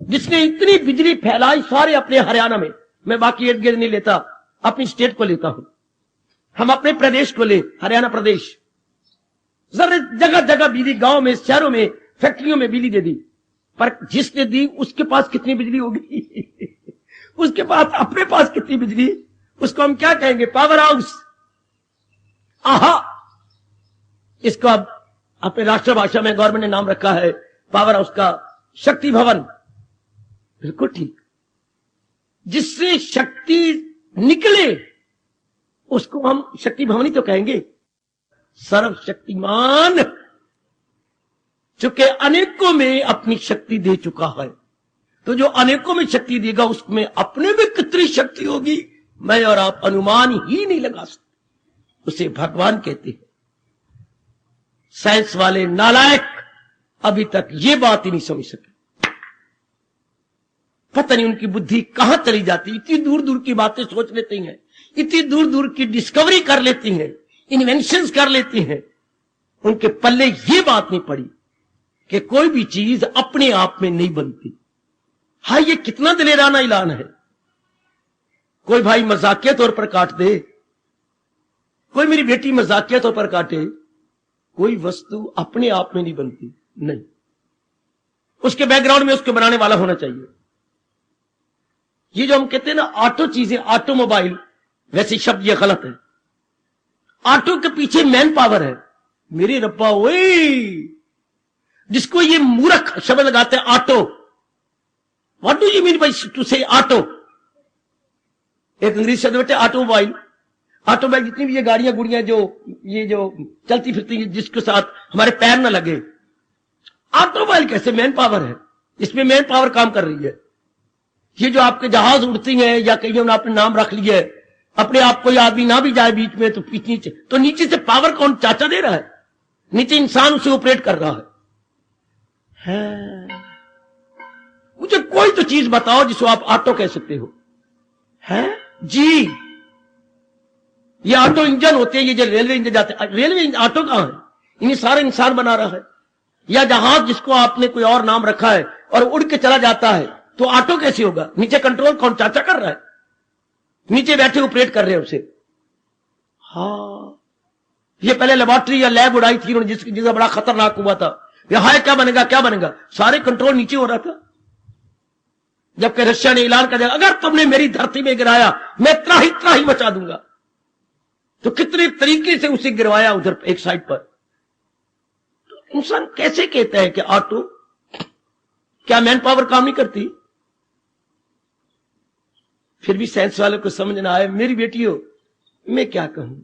जिसने इतनी बिजली फैलाई सारे अपने हरियाणा में, मैं बाकी इर्द गिर्द नहीं लेता, अपनी स्टेट को लेता हूं। हम अपने प्रदेश को ले, हरियाणा प्रदेश, जरा जगह जगह बिजली, गांव में, शहरों में, फैक्ट्रियों में बिजली दे दी, पर जिसने दी उसके पास कितनी बिजली होगी? उसके पास अपने पास कितनी बिजली? उसको हम क्या कहेंगे? Power house. आहा, इसका अपने राष्ट्रभाषा में गवर्नमेंट ने नाम रखा है पावर हाउस का, शक्ति भवन। बिल्कुल ठीक। जिससे शक्ति निकले उसको हम शक्ति भवन ही तो कहेंगे। सर्वशक्तिमान, चूंकि अनेकों में अपनी शक्ति दे चुका है, तो जो अनेकों में शक्ति देगा उसमें अपने में कितनी शक्ति होगी मैं और आप अनुमान ही नहीं लगा सकते। उसे भगवान कहते हैं। साइंस वाले नालायक अभी तक ये बात ही नहीं समझ सके। पता नहीं उनकी बुद्धि कहां चली जाती, इतनी दूर दूर की बातें सोच लेती हैं, इतनी दूर दूर की डिस्कवरी कर लेती हैं, इन्वेंशंस कर लेती हैं। उनके पल्ले ये बात नहीं पड़ी कि कोई भी चीज अपने आप में नहीं बनती। हाँ, ये कितना दिलेराना ऐलान है। कोई भाई मजाकिया तौर पर काट दे, कोई मेरी बेटी मजाकिया तौर पर काटे, कोई वस्तु अपने आप में नहीं बनती, नहीं, उसके बैकग्राउंड में उसके बनाने वाला होना चाहिए। ये जो हम कहते हैं ना ऑटो चीजें, ऑटोमोबाइल, वैसे शब्द ये गलत है। ऑटो के पीछे मैन पावर है। मेरे रब्बा ओए, जिसको ये मूर्ख शब्द लगाते हैं auto, what do you mean by two से ऑटो? एक अंग्रेजी शब्द बेटे ऑटोमोबाइल। ऑटोमोबाइल जितनी भी ये गाड़ियां गुड़ियां जो ये जो चलती फिरती है, जिसके साथ हमारे पैर ना लगे, ऑटोमोबाइल कैसे? मैन पावर है, इसमें मैन पावर काम कर रही है। ये जो आपके जहाज उड़ती हैं या कहीं उन्होंने अपने नाम रख लिए, अपने आप कोई आदमी ना भी जाए बीच में तो नीचे, तो नीचे से पावर कौन चाचा दे रहा है? नीचे इंसान उसे ऑपरेट कर रहा है। मुझे कोई तो चीज बताओ जिसको आप ऑटो कह सकते हो। है जी, ये ऑटो इंजन होते हैं, ये जो रेलवे इंजन जाते हैं, रेलवे ऑटो कहां है? इन्हें सारे इंसान बना रहा है। या जहाज जिसको आपने कोई और नाम रखा है और उड़ के चला जाता है, तो ऑटो कैसे होगा? नीचे कंट्रोल कौन चाचा कर रहा है? नीचे बैठे ऑपरेट कर रहे हैं उसे। हाँ, ये पहले लेबोरेटरी या लैब उड़ाई थी उन्होंने, जिसका बड़ा खतरनाक हुआ था। यहां क्या बनेगा क्या बनेगा, सारे कंट्रोल नीचे हो रहा था। जबकि रशिया ने ऐलान कर दिया, अगर तुमने मेरी धरती में गिराया मैं त्राही मचा दूंगा। तो कितने तरीके से उसे गिरवाया उधर एक साइड पर। तो इंसान कैसे कहता है कि ऑटो, क्या मैन पावर काम नहीं करती? फिर भी साइंस वालों को समझ ना आए। मेरी बेटी हो, मैं क्या कहूं,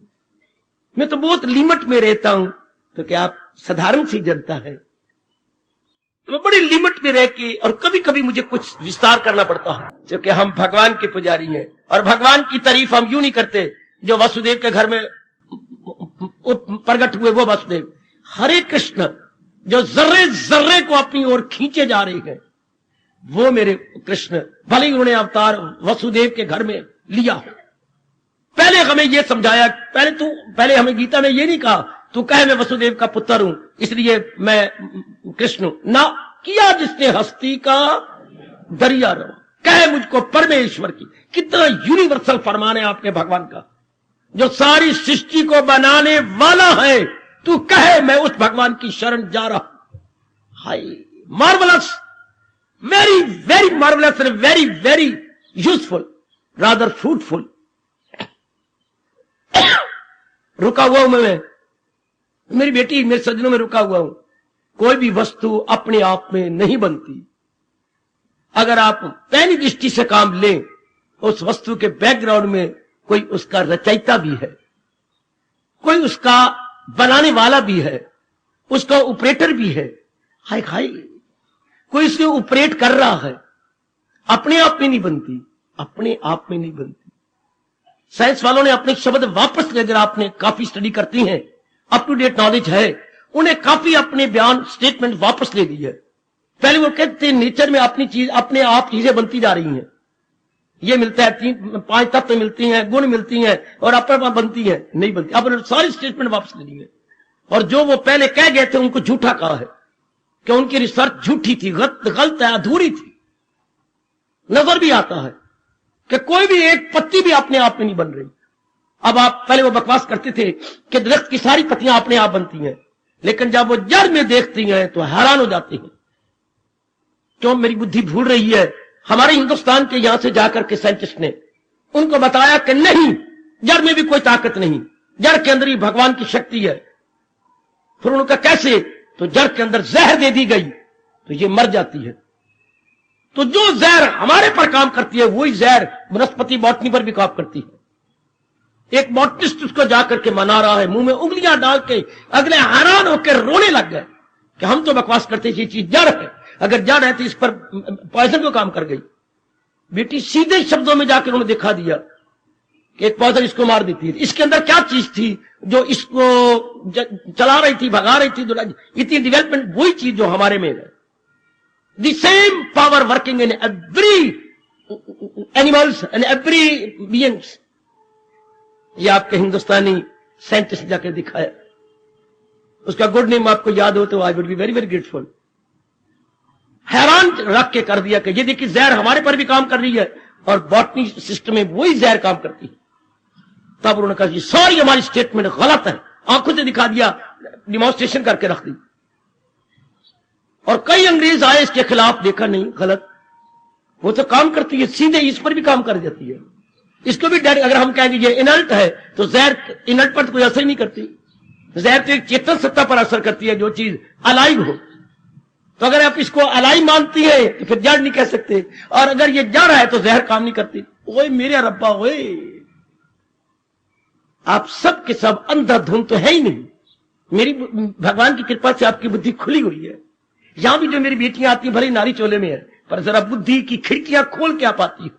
मैं तो बहुत लिमिट में रहता हूं। तो क्या आप साधारण सी जनता है, तो मैं बड़ी लिमिट में रह के, और कभी कभी मुझे कुछ विस्तार करना पड़ता है, क्योंकि हम भगवान के पुजारी हैं। और भगवान की तारीफ हम यूं नहीं करते, जो वसुदेव के घर में प्रकट हुए वो वसुदेव। हरे कृष्ण जो जर्रे जर्रे को अपनी ओर खींचे जा रहे हैं, वो मेरे कृष्ण। भले ही उन्होंने अवतार वसुदेव के घर में लिया हो। पहले हमें यह समझाया, पहले हमें गीता में यह नहीं कहा तू कहे मैं वसुदेव का पुत्र हूं इसलिए मैं कृष्ण हूं। ना किया जिसने हस्ती का दरिया रवा, कहे मुझको परमेश्वर की। कितना यूनिवर्सल फरमान है आपके भगवान का, जो सारी सृष्टि को बनाने वाला है। तू कहे मैं उस भगवान की शरण जा रहा हूं। हाय marvellous, very very marvellous and very very useful, rather fruitful. रुका हुआ हूं मैं, मेरी बेटी, मेरे सज्जनों में रुका हुआ हूं। कोई भी वस्तु अपने आप में नहीं बनती। अगर आप पहली दृष्टि से काम लें, उस वस्तु के बैकग्राउंड में कोई उसका रचयिता भी है, कोई उसका बनाने वाला भी है, उसका ऑपरेटर भी है। हाय हाय, कोई इसे ऑपरेट कर रहा है। अपने आप में नहीं बनती, अपने आप में नहीं बनती। साइंस वालों ने अपने शब्द वापस ले, अगर आपने काफी स्टडी करती हैं, अप टू डेट नॉलेज है, उन्हें काफी अपने बयान स्टेटमेंट वापस ले ली है। पहले वो कहते हैं नेचर में अपनी चीज अपने आप चीजें बनती जा रही हैं। ये मिलता है, 5 तत्व मिलती हैं, गुण मिलती हैं, और अपने बनती है, नहीं बनती। अब सारी स्टेटमेंट वापस ले ली है। और जो वो पहले कह गए थे उनको झूठा कहा है कि उनकी रिसर्च झूठी थी, गलत है, अधूरी थी। नजर भी आता है कि कोई भी एक पत्ती भी अपने आप में नहीं बन रही। अब आप पहले वो बकवास करते थे कि दरख्त की सारी पत्तियां अपने आप बनती हैं, लेकिन जब वो जड़ में देखती हैं तो हैरान हो जाती हैं। क्यों मेरी बुद्धि भूल रही है? हमारे हिंदुस्तान के यहां से जाकर के साइंटिस्ट ने उनको बताया कि नहीं, जड़ में भी कोई ताकत नहीं, जड़ के अंदर ही भगवान की शक्ति है। फिर उनका कैसे? तो जड़ के अंदर जहर दे दी गई तो ये मर जाती है। तो जो जहर हमारे पर काम करती है, वही जहर वनस्पति बॉटनी पर भी काम करती है। एक बॉटनिस्ट उसको जाकर के मना रहा है, मुंह में उंगलियां डाल के, अगले हैरान होकर रोने लग गए कि हम तो बकवास करते ये चीज जड़ है, अगर जड़ है तो इस पर पॉइजन को काम कर गई। बेटी सीधे शब्दों में जाकर उन्होंने दिखा दिया कि एक पौधा इसको मार देती है। इसके अंदर क्या चीज थी जो इसको चला रही थी, भगा रही थी, इतनी डेवलपमेंट, वही चीज जो हमारे में है। The same power working in every animals and every beings. ये आपके हिंदुस्तानी साइंटिस्ट जाकर दिखाया। उसका गुड नेम आपको याद हो तो I would be very very grateful. हैरान रख के कर दिया कि ये देखिए जहर हमारे पर भी काम कर रही है और बॉटनी सिस्टम में वही जहर काम करती है। तब उन्होंने कहा ये सारी हमारी स्टेटमेंट गलत है, आंखों से दिखा दिया, डिमॉन्स्ट्रेशन करके रख दी। और कई अंग्रेज आए इसके खिलाफ, देखा नहीं गलत, वो तो काम करती है, सीधे इस पर भी काम कर जाती है। इसको भी डर, अगर हम कहेंगे ये इनल्ट है तो जहर इनल्ट पर तो कोई असर नहीं करती। जहर तो एक चेतन सत्ता पर असर करती है, जो चीज अलाइव हो। तो अगर आप इसको अलाइव मानती है तो फिर जड़ नहीं कह सकते, और अगर ये जड़ है तो जहर काम नहीं करती। ओए मेरे रब्बा, ओए आप सब के सब अंधाधुंध तो है ही नहीं। मेरी भगवान की कृपा से आपकी बुद्धि खुली हुई है। यहां भी जो मेरी बेटियां आती हैं भले नारी चोले में है, पर जरा बुद्धि की खिड़कियां खोल के आप आती हो।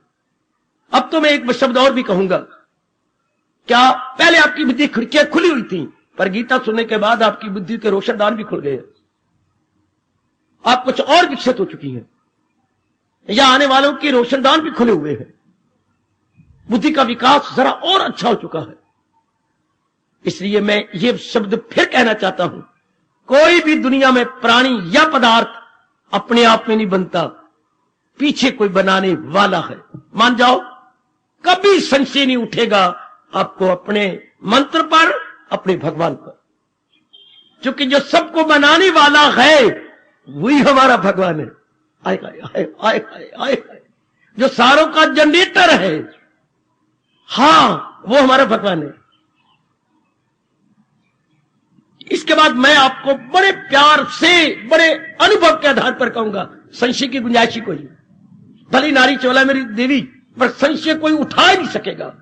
अब तो मैं एक शब्द और भी कहूंगा, क्या पहले आपकी बुद्धि खिड़कियां खुली हुई थी, पर गीता सुनने के बाद आपकी बुद्धि के रोशनदान भी खुल गए। आप कुछ और विकसित हो चुकी हैं, या आने वालों के रोशनदान भी खुले हुए हैं। बुद्धि का विकास जरा और अच्छा हो चुका है। इसलिए मैं ये शब्द फिर कहना चाहता हूं, कोई भी दुनिया में प्राणी या पदार्थ अपने आप में नहीं बनता, पीछे कोई बनाने वाला है। मान जाओ, कभी संशय नहीं उठेगा आपको अपने मंत्र पर, अपने भगवान पर, क्योंकि जो सबको बनाने वाला है वही हमारा भगवान है। आए आए आए आए आए आए, जो सारों का जनरेटर है, हां वो हमारा भगवान है। इसके बाद मैं आपको बड़े प्यार से, बड़े अनुभव के आधार पर कहूंगा, संशय की गुंजाइश ही कोई, भली नारी चोला मेरी देवी, पर संशय कोई उठा ही नहीं सकेगा।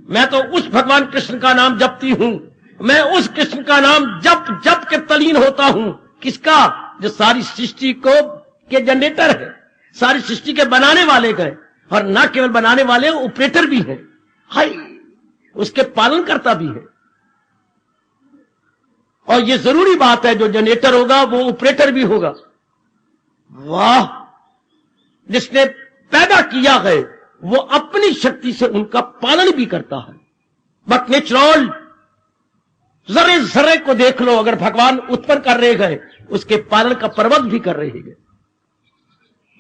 मैं तो उस भगवान कृष्ण का नाम जपती हूं, मैं उस कृष्ण का नाम जप जप के तलीन होता हूं। किसका? जो सारी सृष्टि को के जनरेटर है, सारी सृष्टि के बनाने वाले गए, और ना केवल बनाने वाले, ऑपरेटर भी हैं। हाय, उसके पालनकर्ता भी है। और ये जरूरी बात है, जो जनरेटर होगा वो ऑपरेटर भी होगा। वाह, जिसने पैदा किया है वो अपनी शक्ति से उनका पालन भी करता है। बट नेचुरल, जरे जरे को देख लो, अगर भगवान उत्पन्न कर रहे गए, उसके पालन का प्रबंध भी कर रहे हैं।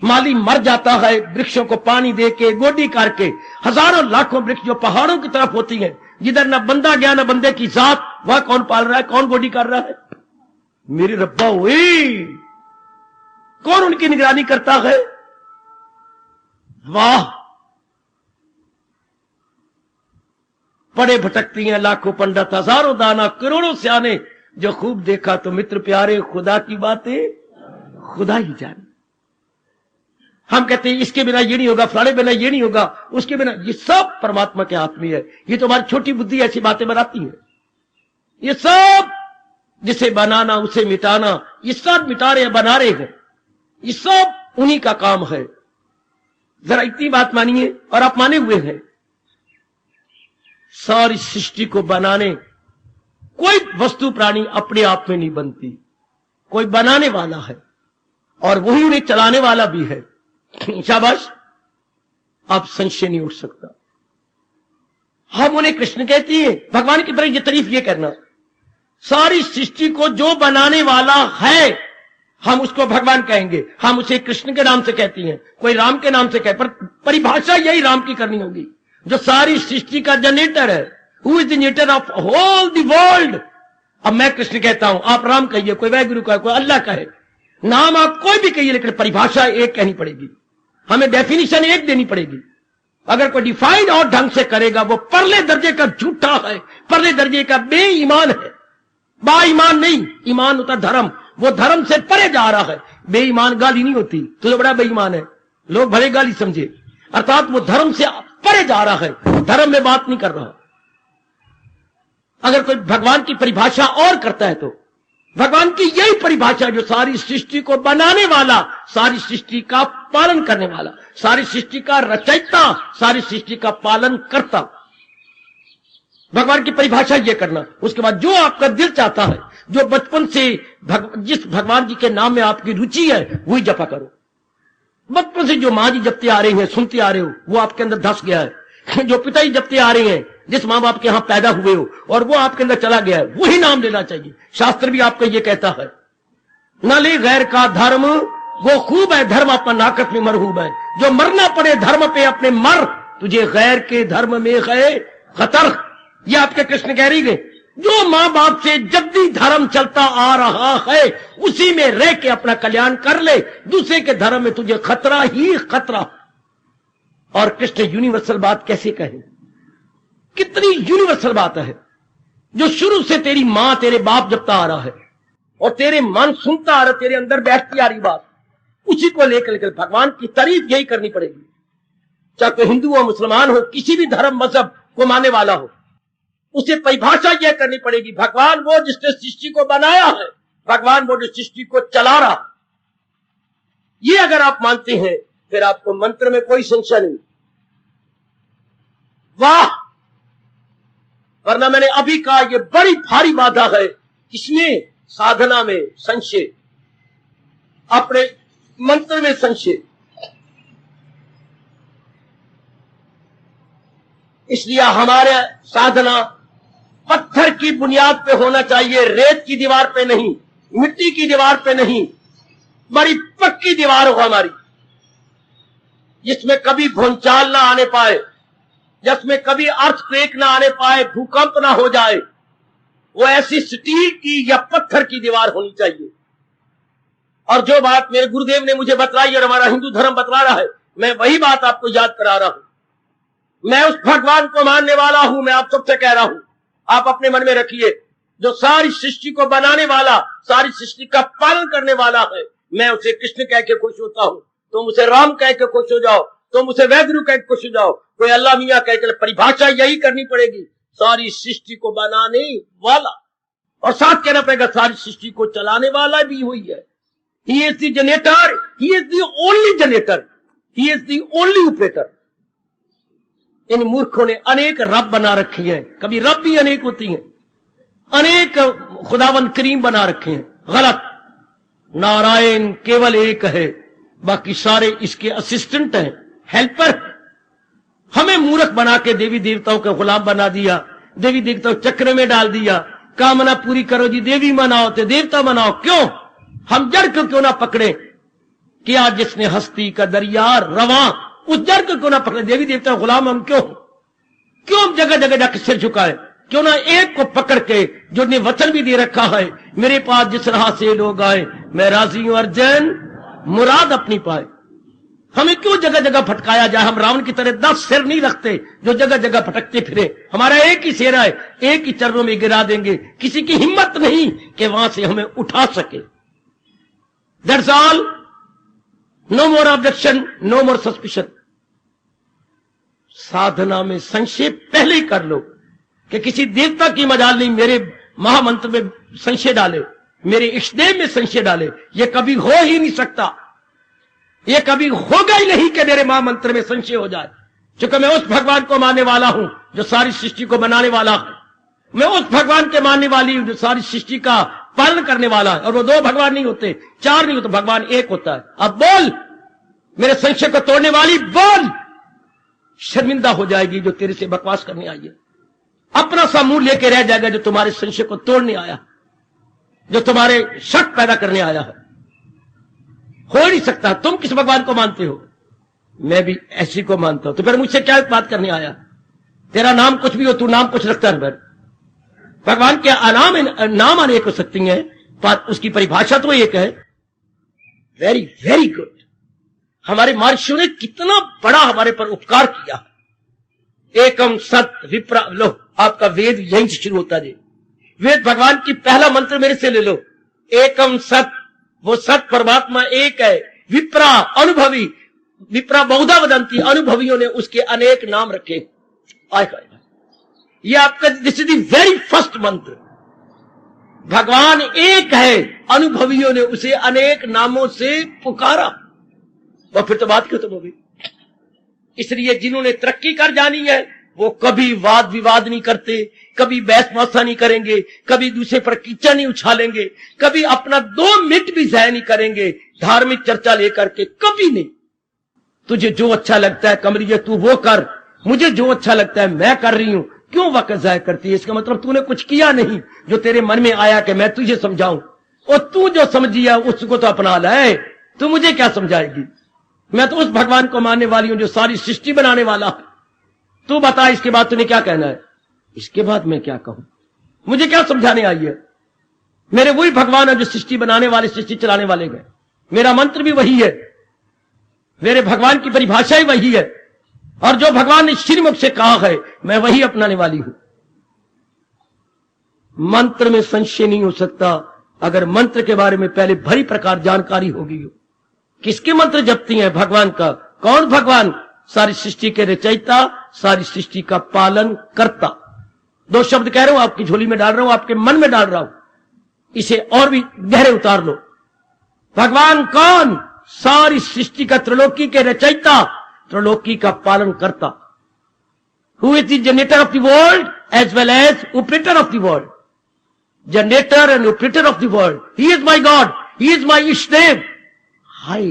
माली मर जाता है वृक्षों को पानी दे के, गोडी करके। हजारों लाखों वृक्ष जो पहाड़ों की तरफ होती हैं, जिधर न बंदा गया न बंदे की जात, वह कौन पाल रहा है, कौन गोडी कर रहा है? मेरे रब्बा, हुई कौन उनकी निगरानी करता है? वाह, पड़े भटकती हैं लाखों पंडित, हजारों दाना, करोड़ों सियाने, जो खूब देखा तो मित्र प्यारे, खुदा की बातें खुदा ही जाने। हम कहते हैं इसके बिना ये नहीं होगा, फलाने बिना ये नहीं होगा, उसके बिना, ये सब परमात्मा के हाथ में है। ये तो हमारी छोटी बुद्धि ऐसी बातें बनाती है। ये सब, जिसे बनाना उसे मिटाना, ये सब मिटा रहे बना रहे हैं, ये सब उन्हीं का काम है। जरा इतनी बात मानिए, और आप माने हुए हैं। सारी सृष्टि को बनाने, कोई वस्तु प्राणी अपने आप में नहीं बनती, कोई बनाने वाला है, और वही उन्हें चलाने वाला भी है। शाबाश, आप संशय नहीं उठ सकता। हम उन्हें कृष्ण कहती हैं, भगवान की तरह ये तारीफ ये करना, सारी सृष्टि को जो बनाने वाला है हम उसको भगवान कहेंगे, हम उसे कृष्ण के नाम से कहती हैं, कोई राम के नाम से कहे, पर परिभाषा यही राम की करनी होगी, जो सारी सृष्टि का जनरेटर है। Who is the generator of whole the world. अब मैं कृष्ण कहता हूं, आप राम कहिए, कोई वाहिगुरु कहे, कोई अल्लाह कहे, नाम आप कोई भी कहिए, लेकिन परिभाषा एक कहनी पड़ेगी, हमें डेफिनेशन एक देनी पड़ेगी। अगर कोई डिफाइंड और ढंग से करेगा, वो परले दर्जे का झूठा है, परले दर्जे का बेईमान है। बाईमान नहीं, ईमान होता धर्म, वो धर्म से परे जा रहा है। बेईमान गाली नहीं होती, तो बड़ा बेईमान है, लोग भले गाली समझे, अर्थात वो धर्म से परे जा रहा है, धर्म में बात नहीं कर रहा। अगर कोई भगवान की परिभाषा और करता है, तो भगवान की यही परिभाषा, जो सारी सृष्टि को बनाने वाला, सारी सृष्टि का पालन करने वाला, सारी सृष्टि का रचयिता, सारी सृष्टि का पालन करता, भगवान की परिभाषा ये करना। उसके बाद जो आपका दिल चाहता है, जो बचपन से जिस भगवान जी के नाम में आपकी रुचि है, वही जपा करो। बचपन से जो माँ जी जपते आ रहे हैं, सुनते आ रहे हो, वो आपके अंदर धस गया है। जो पिताजी जपते आ रहे हैं, जिस माँ बाप के यहां पैदा हुए हो, और वो आपके अंदर चला गया है, वही नाम लेना चाहिए। शास्त्र भी आपको ये कहता है, न ले गैर का धर्म वो खूब है, धर्म अपना नाकत में मरहूब है। जो मरना पड़े धर्म पे अपने मर, तुझे गैर के धर्म में गए खतर। ये आपके कृष्ण कह रही गए। जो माँ बाप से जद्दी धर्म चलता आ रहा है, उसी में रह के अपना कल्याण कर ले, दूसरे के धर्म में तुझे खतरा ही खतरा। और कृष्ण यूनिवर्सल बात कैसे कहे, कितनी यूनिवर्सल बात है, जो शुरू से तेरी मां तेरे बाप जपता आ रहा है और तेरे मन सुनता आ रहा, तेरे अंदर बैठती आ रही बात, उसी को लेकर भगवान की तारीफ यही करनी पड़ेगी। चाहे कोई हिंदू हो, मुसलमान हो, किसी भी धर्म मजहब को मानने वाला हो, उसे परिभाषा यह करनी पड़ेगी, भगवान वो जिसने सृष्टि को बनाया है, भगवान वो जो सृष्टि को चला रहा। ये अगर आप मानते हैं, फिर आपको मंत्र में कोई संशय नहीं। वाह! वरना मैंने अभी कहा, यह बड़ी भारी बाधा है। किसमें? साधना में संशय, अपने मंत्र में संशय। इसलिए हमारे साधना पत्थर की बुनियाद पे होना चाहिए, रेत की दीवार पे नहीं, मिट्टी की दीवार पे नहीं, बड़ी पक्की दीवार हो हमारी, जिसमें कभी भूचाल ना आने पाए, जिसमें कभी अर्थक्वेक ना आने पाए, भूकंप ना हो जाए। वो ऐसी स्टील की या पत्थर की दीवार होनी चाहिए। और जो बात मेरे गुरुदेव ने मुझे बतलाई और हमारा हिंदू धर्म बतला रहा है, मैं वही बात आपको याद करा रहा हूं। मैं उस भगवान को मानने वाला हूं। मैं आप सबसे कह रहा हूं, आप अपने मन में रखिए, जो सारी सृष्टि को बनाने वाला, सारी सृष्टि का पालन करने वाला है, मैं उसे कृष्ण कह के खुश होता हूं। तुम उसे राम कह के खुश हो जाओ, तुम उसे वैद्यु कह के खुश हो जाओ, कोई अल्लाह मियां कह के, परिभाषा यही करनी पड़ेगी, सारी सृष्टि को बनाने वाला। और साथ कहना पड़ेगा, सारी सृष्टि को चलाने वाला भी हुई है। He is the generator, he is the only generator, he is the only operator। इन मूर्खों ने अनेक रब बना रखी हैं। कभी रब भी अनेक होती हैं, अनेक खुदावन करीम बना रखे हैं। गलत। नारायण केवल एक है, बाकी सारे इसके असिस्टेंट हैं, हेल्पर। हमें मूर्ख बना के देवी देवताओं के गुलाम बना दिया, देवी देवताओं चक्र में डाल दिया। कामना पूरी करो जी, देवी मनाओ तो देवता मनाओ। क्यों? हम जड़ को क्यों ना पकड़े? क्या जिसने हस्ती का दरिया रवा, उस जड़ को क्यों ना पकड़े? देवी देवता गुलाम हम क्यों हम जगह जगह जाकर सिर झुकाए? क्यों ना एक को पकड़ के, जो ने वचन भी दे रखा है, मेरे पास जिस राह से लोग आए, मैं राजी हूं अर्जन मुराद अपनी पाए। हमें क्यों जगह जगह भटकाया जाए? हम रावण की तरह 10 सिर नहीं रखते जो जगह जगह भटकते फिरे। हमारा एक ही सिर है, एक ही चरणों में गिरा देंगे। किसी की हिम्मत नहीं कि वहां से हमें उठा सके। That's all. No more objection, no more suspicion. साधना में संशय पहले ही कर लो कि किसी देवता की मजाल नहीं मेरे महामंत्र में संशय डाले, मेरे इष्टदेव में संशय डाले। यह कभी हो ही नहीं सकता, यह कभी होगा ही नहीं कि मेरे महामंत्र में संशय हो जाए। क्योंकि मैं उस भगवान को मानने वाला हूं जो सारी सृष्टि को बनाने वाला है। मैं उस भगवान के मानने वाली हूं जो सारी सृष्टि का पालन करने वाला है। और वो 2 भगवान नहीं होते, 4 नहीं होते, भगवान एक होता है। अब बोल, मेरे संशय को तोड़ने वाली बोल। शर्मिंदा हो जाएगी जो तेरे से बकवास करने आई है। अपना सा मुंह लेके रह जाएगा जो तुम्हारे संशय को तोड़ने आया, जो तुम्हारे शक पैदा करने आया है। हो नहीं सकता। तुम किस भगवान को मानते हो? मैं भी ऐसी को मानता हूं। तो फिर मुझसे क्या बात करने आया? तेरा नाम कुछ भी हो, तू नाम कुछ रखता है। भगवान के नाम अनेक हो सकती हैं, पर उसकी परिभाषा तो एक है। Very very good. हमारे महर्षियों ने कितना बड़ा हमारे पर उपकार किया। एकम सत विप्रा। लो, आपका वेद यहीं से शुरू होता है। वेद भगवान की पहला मंत्र मेरे से ले लो। एकम सत, वो सत परमात्मा एक है। विप्रा, अनुभवी। विप्रा बहुधा वदंती, अनुभवियों ने उसके अनेक नाम रखे। ये आपका this is the very first मंत्र। भगवान एक है, अनुभवियों ने उसे अनेक नामों से पुकारा। और फिर तो बात खत्म हो गई। इसलिए जिन्होंने तरक्की कर जानी है वो कभी वाद विवाद नहीं करते, कभी बहस मासा नहीं करेंगे, कभी दूसरे पर कीचड़ नहीं उछालेंगे, कभी अपना 2 मिनट भी ज़ाया नहीं करेंगे धार्मिक चर्चा लेकर के, कभी नहीं। तुझे जो अच्छा लगता है कमरिया तू वो कर, मुझे जो अच्छा लगता है मैं कर रही हूं, क्यों वक्त जाया करती है? इसका मतलब तूने कुछ किया नहीं जो तेरे मन में आया कि मैं तुझे समझाऊं, और तू जो समझिया उसको तो अपना ले, तू मुझे क्या समझाएगी? मैं तो उस भगवान को मानने वाली हूं जो सारी सृष्टि बनाने वाला है। तू बता इसके बाद तूने क्या कहना है? इसके बाद मैं क्या कहूं? मुझे क्या समझाने आई है? मेरे वही भगवान है जो सृष्टि बनाने वाले, सृष्टि चलाने वाले गए। मेरा मंत्र भी वही है, मेरे भगवान की परिभाषा ही वही है, और जो भगवान ने श्रीमुख से कहा है मैं वही अपनाने वाली हूं। मंत्र में संशय नहीं हो सकता अगर मंत्र के बारे में पहले भली प्रकार जानकारी होगी। किसके मंत्र जपती हैं? भगवान का। कौन भगवान? सारी सृष्टि के रचयिता, सारी सृष्टि का पालन करता। दो शब्द कह रहा हूं, आपकी झोली में डाल रहा हूं, आपके मन में डाल रहा हूं, इसे और भी गहरे उतार लो। भगवान कौन? सारी सृष्टि का, त्रिलोकी के रचयिता, त्रिलोकी का पालन करता। Who is the generator of the world as well as operator of the world. Generator and operator of the world. He is my God, he is my Ishtadev, हाय।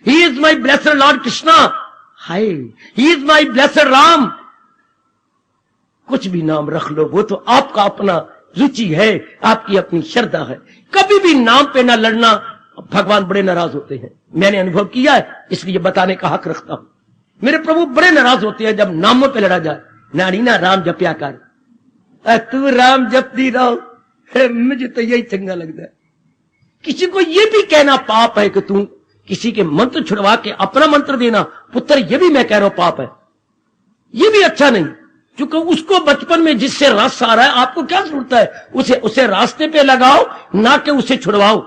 He is my blessed Lord Krishna, हाय। He is my blessed Ram. कुछ भी नाम रख लो, वो तो आपका अपना रुचि है, आपकी अपनी श्रद्धा है। कभी भी नाम पे ना लड़ना, भगवान बड़े नाराज होते हैं। मैंने अनुभव किया है, इसलिए बताने का हक रखता हूं। मेरे प्रभु बड़े नाराज होते हैं जब नामों पे लड़ा जाए। नानी ना राम जपया कर, तू राम जपती रहो, मुझे तो यही चंगा लगता है। किसी को यह भी कहना पाप है कि तू किसी के मंत्र छुड़वा के अपना मंत्र देना, पुत्र, यह भी मैं कह रहा हूं पाप है, यह भी अच्छा नहीं। क्योंकि उसको बचपन में जिससे रस आ रहा है, आपको क्या जरूरत है उसे रास्ते पे लगाओ, ना कि उसे छुड़वाओ।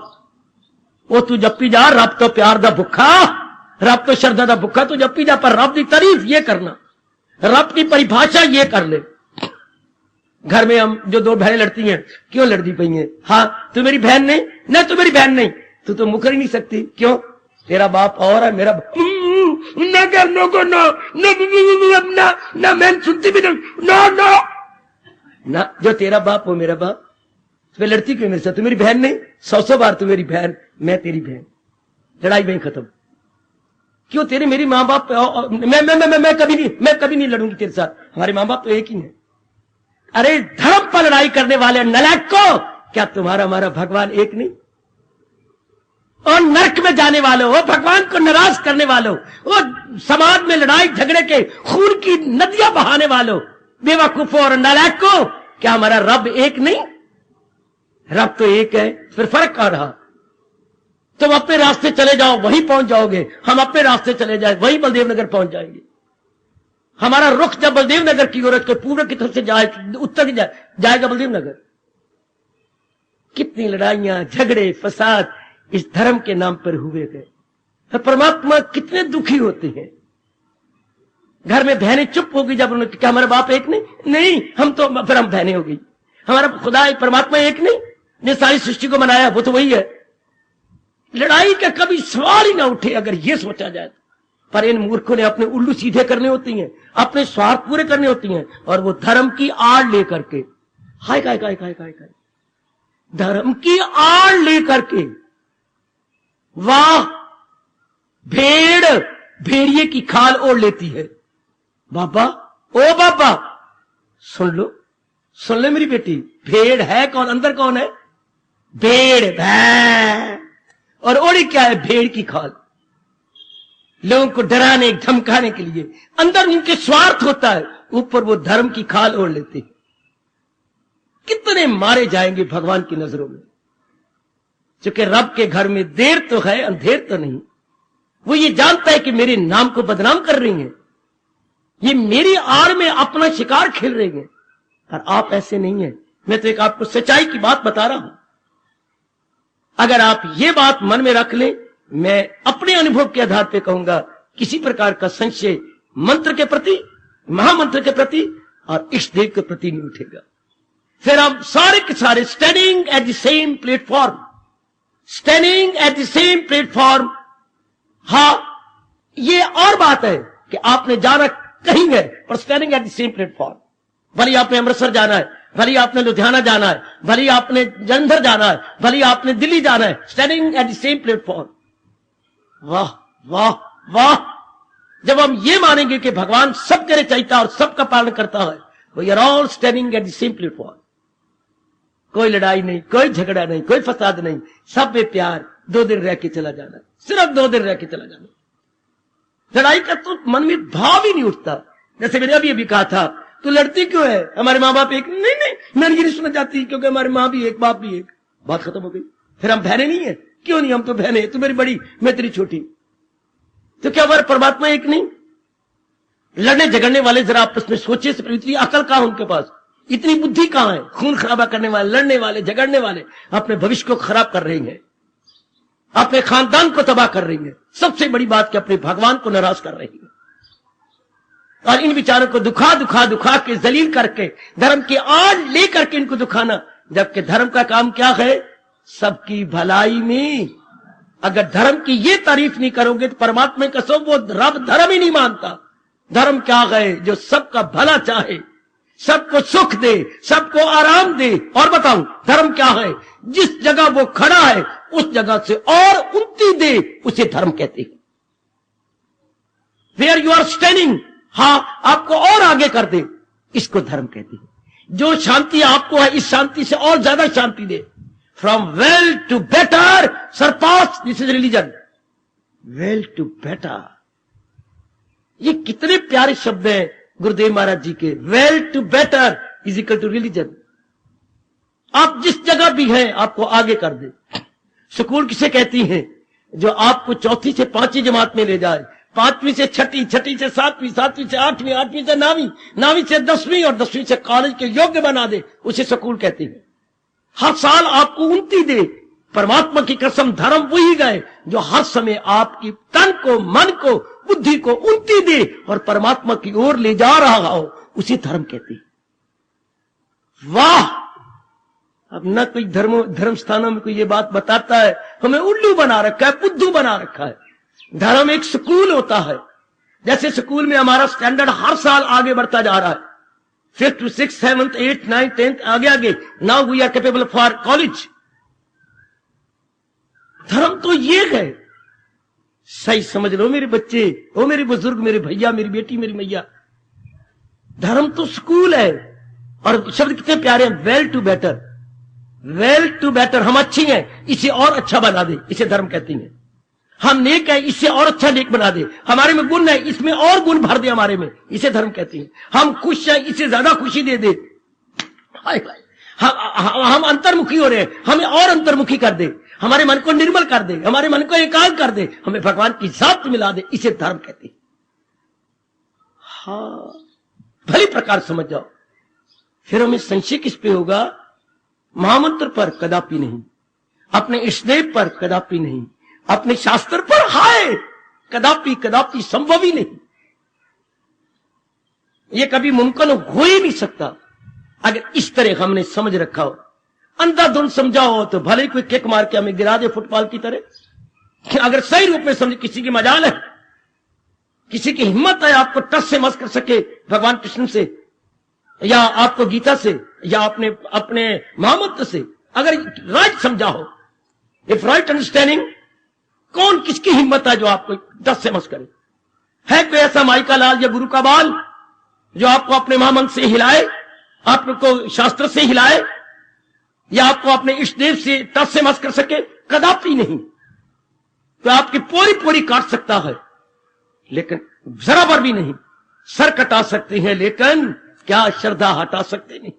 वो तू जप्पी जा, रब तो प्यार दा भुखा, रब तो श्रद्धा दा भुखा, तू जप्पी जा, पर रब की तारीफ ये करना, रब की परिभाषा ये कर ले। घर में हम जो दो बहनें लड़ती हैं, क्यों लड़ती पई हैं? हाँ, तू मेरी बहन नहीं, ना तू मेरी बहन नहीं, तू तो मुकर ही नहीं सकती। क्यों? तेरा बाप और है, मेरा ना करने को ना मैं सुनती भी नहीं, ना जो तेरा बाप हो मेरा बाप। तो लड़ती क्यों मेरे साथ? तू मेरी बहन नहीं, 100 बार तू मेरी बहन, मैं तेरी बहन, लड़ाई वहीं खत्म। क्यों? तेरे मेरी माँ बाप, मैं कभी नहीं लड़ूंगी तेरे साथ, हमारे माँ बाप तो एक ही है। अरे धर्म पर लड़ाई करने वाले नलायक को, क्या तुम्हारा हमारा भगवान एक नहीं? और नरक में जाने वालों, वो भगवान को नाराज करने वालों, वो समाज में लड़ाई झगड़े के खून की नदियां बहाने वालों, बेवकूफों और नालायक को, क्या हमारा रब एक नहीं? रब तो एक है, फिर फर्क क्या रहा? तुम अपने रास्ते चले जाओ, वहीं पहुंच जाओगे, हम अपने रास्ते चले जाए वहीं बलदेव नगर पहुंच जाएंगे। हमारा रुख जब बलदेव नगर की ओर के पूर्व की तरफ से जाए, उत्तर की जाएगा बलदेव नगर। कितनी लड़ाइयां, झगड़े, फसाद इस धर्म के नाम पर हुए गए। तो परमात्मा कितने दुखी होते हैं। घर में बहनें चुप हो गई जब उन्होंने, क्या हमारा बाप एक नहीं, हम तो फिर हम बहनें हो गई। हमारा खुदा परमात्मा एक नहीं, ने सारी सृष्टि को बनाया, वो तो वही है। लड़ाई का कभी सवाल ही ना उठे अगर ये सोचा जाए। पर इन मूर्खों ने अपने उल्लू सीधे करने होती हैं, अपने स्वार्थ पूरे करने होती हैं, और वो धर्म की आड़ लेकर के, हाय काय काय काय काय काय, धर्म की आड़ लेकर के, वाह, भेड़ भेड़िए की खाल ओढ़ लेती है। बाबा, ओ बाबा, सुन लो मेरी बेटी, भेड़ है कौन? अंदर कौन है? भेड़, भैं, और ओढ़ी क्या है? भेड़ की खाल। लोगों को डराने धमकाने के लिए, अंदर उनके स्वार्थ होता है, ऊपर वो धर्म की खाल ओढ़ लेते हैं। कितने मारे जाएंगे भगवान की नजरों में। क्योंकि रब के घर में देर तो है, अंधेर तो नहीं। वो ये जानता है कि मेरे नाम को बदनाम कर रही हैं, ये मेरी आड़ में अपना शिकार खेल रही हैं, और आप ऐसे नहीं हैं। मैं तो एक आपको सच्चाई की बात बता रहा हूं। अगर आप ये बात मन में रख लें, मैं अपने अनुभव के आधार पर कहूंगा, किसी प्रकार का संशय मंत्र के प्रति, महामंत्र के प्रति और इष्ट देव के प्रति नहीं उठेगा। फिर हम सारे के सारे standing at the same platform, standing at the same platform. हाँ, ये और बात है कि आपने जाना कहीं है, पर standing at the same platform. भले आपने अमृतसर जाना है, भले आपने लुधियाना जाना है, भले आपने जलंधर जाना है, भले आपने दिल्ली जाना है, standing at the same platform. वाह वाह वाह, जब हम ये मानेंगे कि भगवान सबके रचयिता और सबका पालन करता है, we are all standing at the same platform. कोई लड़ाई नहीं, कोई झगड़ा नहीं, कोई फसाद नहीं, सब में प्यार, 2 दिन रह के चला जाना, सिर्फ 2 दिन रह के चला जाना। लड़ाई का तो मन में भाव ही नहीं उठता। जैसे मैंने अभी कहा था, तू लड़ती क्यों है, हमारे माँ बाप एक, नहीं नहीं मैं ये नहीं सुनना चाहती, क्योंकि हमारी माँ भी एक, बाप भी एक, बात खत्म हो गई। फिर हम बहने नहीं है, क्यों नहीं, हम तो बहने, तू मेरी बड़ी, मैं तेरी छोटी, तो क्या हमारे परमात्मा एक नहीं? लड़ने झगड़ने वाले जरा आपस में सोचे से इतनी अकल कहां उनके पास, इतनी बुद्धि कहां है? खून खराबा करने वाले, लड़ने वाले, झगड़ने वाले अपने भविष्य को खराब कर रहे हैं, अपने खानदान को तबाह कर रही है। सबसे बड़ी बात कि अपने भगवान को नाराज कर रही है। और इन विचारों को दुखा दुखा दुखा के जलील करके धर्म की आड़ लेकर के इनको दुखाना, जबकि धर्म का काम क्या है? सबकी भलाई में। अगर धर्म की ये तारीफ नहीं करोगे तो परमात्मा की कसम वो रब धर्म ही नहीं मानता। धर्म क्या है? जो सबका भला चाहे, सबको सुख दे, सबको आराम दे। और बताऊं धर्म क्या है? जिस जगह वो खड़ा है उस जगह से और उन्नति दे, उसे धर्म कहते हैं। वेयर यू आर स्टैंडिंग, हाँ आपको और आगे कर दे, इसको धर्म कहते हैं। जो शांति आपको है इस शांति से और ज्यादा शांति दे। From well to better surpass, this is religion. Well to better, ये कितने प्यारे शब्द हैं गुरुदेव महाराज जी के। Well to better is equal to religion. आप जिस जगह भी हैं आपको आगे कर दे। स्कूल किसे कहती हैं? जो आपको चौथी से 5वीं जमात में ले जाए, 5वीं से 6ठी, 6ठी से 7वीं, 7वीं से 8वीं, 8वीं से 9वीं, 9वीं से 10वीं और 10वीं से कॉलेज के योग्य बना दे, उसे स्कूल कहती है। हर साल आपको उन्नति दे। परमात्मा की कसम धर्म वही गए जो हर समय आपकी तन को, मन को, बुद्धि को उन्नति दे और परमात्मा की ओर ले जा रहा हो, उसी धर्म कहती। वाह! अब न कोई धर्म स्थानों में कोई ये बात बताता है, हमें उल्लू बना रखा है, बुद्धू बना रखा है। धर्म एक स्कूल होता है। जैसे स्कूल में हमारा स्टैंडर्ड हर साल आगे बढ़ता जा रहा है, 5th, 6th, 7th, 8th, 9th, 10th, आगे आगे। Now we are capable for college. धर्म तो ये है, सही समझ लो मेरे बच्चे, ओ मेरे बुजुर्ग, मेरे भैया, मेरी बेटी, मेरी मैया। धर्म तो स्कूल है। और शब्द कितने प्यारे हैं, well to better. Well to better, हम अच्छी हैं, इसे और अच्छा बना दे, इसे धर्म कहती हैं। हम नेक है, इससे और अच्छा नेक बना दे। हमारे में गुण है, इसमें और गुण भर दे हमारे में, इसे धर्म कहती हैं। हम खुश हैं, इससे ज्यादा खुशी दे दे। हाय हाय, हम अंतर्मुखी हो रहे हैं, हमें और अंतर्मुखी कर दे, हमारे मन को निर्मल कर दे, हमारे मन को एकाग्र कर दे, हमें भगवान की जात मिला दे, इसे धर्म कहते हैं। हाँ, भली प्रकार समझ जाओ। फिर हमें संशय किस पे होगा? महामंत्र पर कदापि नहीं, अपने इष्टदेव पर कदापि नहीं, अपने शास्त्र पर हाय कदापि कदापि संभव ही नहीं। ये कभी मुमकिन हो ही नहीं सकता अगर इस तरह हमने समझ रखा हो। अंधाधुंध समझाओ तो भले कोई किक मार के हमें गिरा दे फुटबॉल की तरह। अगर सही रूप में समझे, किसी की मजाल है, किसी की हिम्मत है आपको टस से मस कर सके भगवान कृष्ण से, या आपको गीता से, या अपने महामंत्र से, अगर राइट समझाओ, इफ राइट अंडरस्टैंडिंग, कौन किसकी हिम्मत है जो आपको टस से मस करे? है कोई ऐसा माई का लाल या गुरु का बाल जो आपको अपने महामंत्र से हिलाए, आपको शास्त्र से हिलाए, या आपको अपने इष्ट देव से टस से मस कर सके? कदापि नहीं। तो आपकी पूरी पूरी काट सकता है, लेकिन जरा भर भी नहीं। सर कटा सकते हैं लेकिन क्या श्रद्धा हटा सकते नहीं।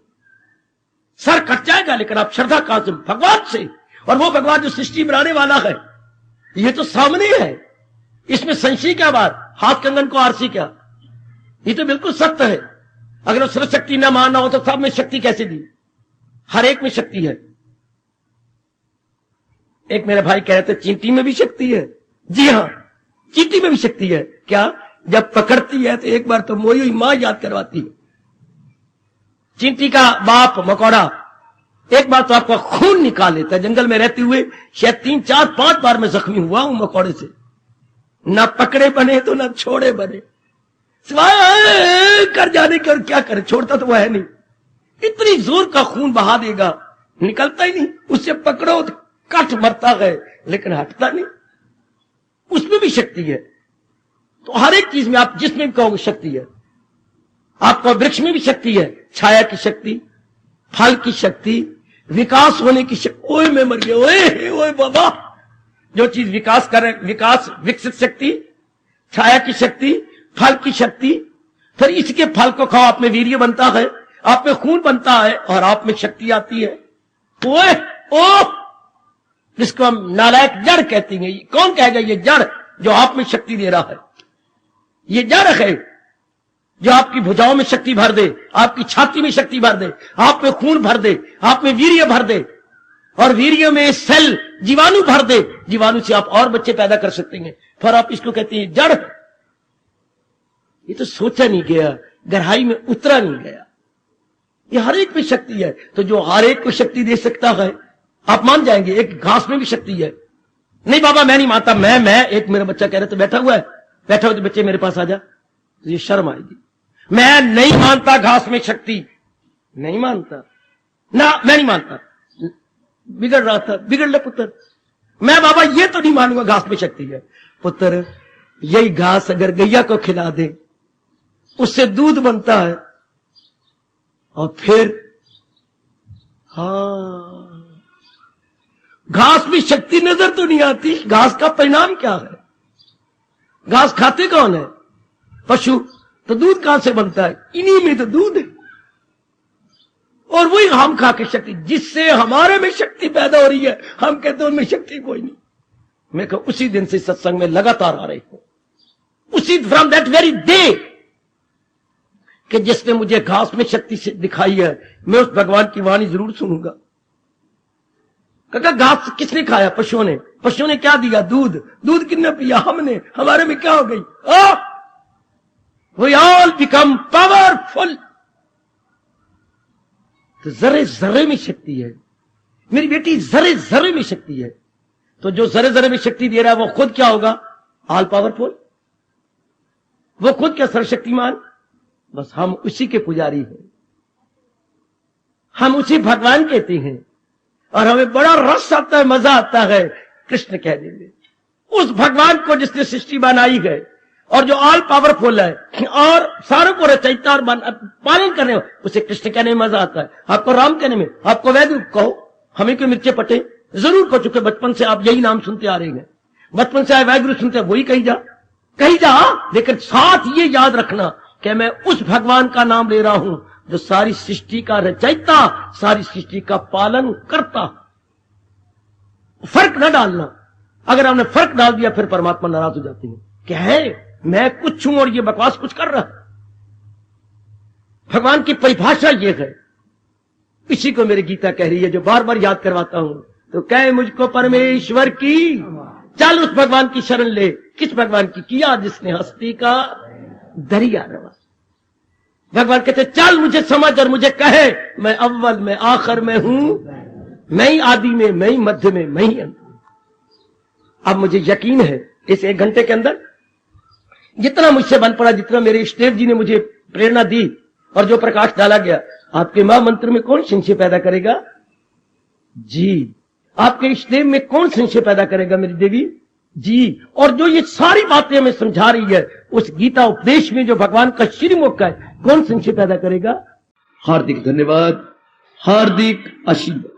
सर कट जाएगा लेकिन आप श्रद्धा कहां से? भगवान से। और वो भगवान जो सृष्टि बनाने वाला है, ये तो सामने है, इसमें संशय क्या बात? हाथ कंगन को आरसी क्या? ये तो बिल्कुल सत्य है। अगर सर्व शक्ति न मानना हो तो सब में शक्ति कैसे दी? हर एक में शक्ति है। एक मेरे भाई कह रहे थे चींटी में भी शक्ति है। जी हां, चींटी में भी शक्ति है। क्या? जब पकड़ती है तो एक बार तो मोई हुई मां याद करवाती है। चींटी का बाप मकोड़ा एक बार तो आपका खून निकाल लेता है। जंगल में रहते हुए शायद 3, 4, 5 बार मैं जख्मी हुआ हूं मकोड़े से। ना पकड़े बने तो ना छोड़े बने, सिवाय कर जाने के। और क्या करे, छोड़ता तो वह है नहीं। इतनी जोर का खून बहा देगा, निकलता ही नहीं। उससे पकड़ो तो कट मरता है लेकिन हटता नहीं। उसमें भी शक्ति है। तो हर एक चीज में आप जिसमें भी कहोगे शक्ति है। आपको वृक्ष में भी शक्ति है, छाया की शक्ति, फल की शक्ति, विकास होने की शक्ति। ओए मैं मर गया, ओए ओए बाबा। जो चीज विकास कर रहे, विकास, विकसित शक्ति, छाया की शक्ति, फल की शक्ति, फिर इसके फल को खाओ, आप में वीर्य बनता है, आप में खून बनता है और आप में शक्ति आती है। ओए ओ, जिसको हम नालायक जड़ कहती हैं, कौन कहेगा ये जड़ जो आप में शक्ति दे रहा है? ये जड़ है जो आपकी भुजाओं में शक्ति भर दे, आपकी छाती में शक्ति भर दे, आप में खून भर दे, आप में वीर्य भर दे, और वीर्य में सेल जीवाणु भर दे, जीवाणु से आप और बच्चे पैदा कर सकते हैं। फिर आप इसको कहते हैं जड़। ये तो सोचा नहीं गया, गहराई में उतरा नहीं गया। ये हर एक में शक्ति है। तो जो हर एक को शक्ति दे सकता है, आप मान जाएंगे एक घास में भी शक्ति है। नहीं बाबा मैं नहीं मानता, मैं एक मेरा बच्चा कह रहे तो बैठा हुआ है, बैठा हुआ तो बच्चे मेरे पास आ जा, तो ये शर्म आएगी। मैं नहीं मानता घास में शक्ति, नहीं मानता ना, मैं नहीं मानता। बिगड़ रहा था, बिगड़ ले पुत्र। मैं बाबा ये तो नहीं मानूंगा घास में शक्ति है। पुत्र यही घास अगर गैया को खिला दे, उससे दूध बनता है, और फिर हाँ, घास में शक्ति नजर तो नहीं आती। घास का परिणाम क्या है? घास खाते कौन है? पशु। तो दूध कहां से बनता है? इन्हीं में तो दूध है। और वही हम खा के शक्ति, जिससे हमारे में शक्ति पैदा हो रही है, हम कहते हैं उनमें शक्ति कोई नहीं। मैं कहूं उसी दिन से सत्संग में लगातार आ रही हूं, उसी फ्रॉम दैट वेरी डे कि जिसने मुझे घास में शक्ति से दिखाई है, मैं उस भगवान की वाणी जरूर सुनूंगा। कहता घास किसने खाया? पशुओं ने। पशुओं ने क्या दिया? दूध। दूध किसने पिया? हमने। हमारे में क्या हो गई? We all become powerful. तो जरे जरे में शक्ति है मेरी बेटी, जरे जरे में शक्ति है। तो जो जरे जरे में शक्ति दे रहा है वो खुद क्या होगा? All powerful. वो खुद क्या? सर्वशक्तिमान। बस हम उसी के पुजारी हैं, हम उसी भगवान कहते हैं, और हमें बड़ा रस आता है, मजा आता है कृष्ण कह देंगे उस भगवान को जिसने सृष्टि बनाई है और जो ऑल पावरफुल है और सारों को रचयिता और पालन करने में, उसे कृष्ण कहने में मजा आता है। आपको राम कहने में, आपको वैद्य कहो, हमें कोई मिर्चे पटे जरूर कहो, चुके बचपन से आप यही नाम सुनते आ रहे हैं, बचपन से आए वाहगुरु सुनते, वही कही जा। लेकिन साथ ये याद रखना कि मैं उस भगवान का नाम ले रहा हूं जो सारी सृष्टि का रचयिता, सारी सृष्टि का पालन करता। फर्क न डालना। अगर आपने फर्क डाल दिया फिर परमात्मा नाराज हो जाती है। क्या है? मैं कुछ हूं और ये बकवास कुछ कर रहा है। भगवान की परिभाषा ये है, इसी को मेरी गीता कह रही है, जो बार बार याद करवाता हूं। तो कहे मुझको परमेश्वर की, चल उस भगवान की शरण ले। किस भगवान की? किया जिसने हस्ती का दरिया रवा। भगवान कहते चल मुझे समझ और मुझे कहे, मैं अव्वल में आखिर में हूं, मैं ही आदि में, मैं ही मध्य में, मैं ही अंत में। अब मुझे यकीन है इस 1 घंटे के अंदर जितना मुझसे बन पड़ा, जितना मेरे इष्टदेव जी ने मुझे प्रेरणा दी और जो प्रकाश डाला गया, आपके महामंत्र में कौन संशय पैदा करेगा? जी। आपके इष्टदेव में कौन संशय पैदा करेगा? मेरी देवी जी। और जो ये सारी बातें हमें समझा रही है, उस गीता उपदेश में जो भगवान का श्रीमुख है, कौन संशय पैदा करेगा? हार्दिक धन्यवाद, हार्दिक आशीर्वाद।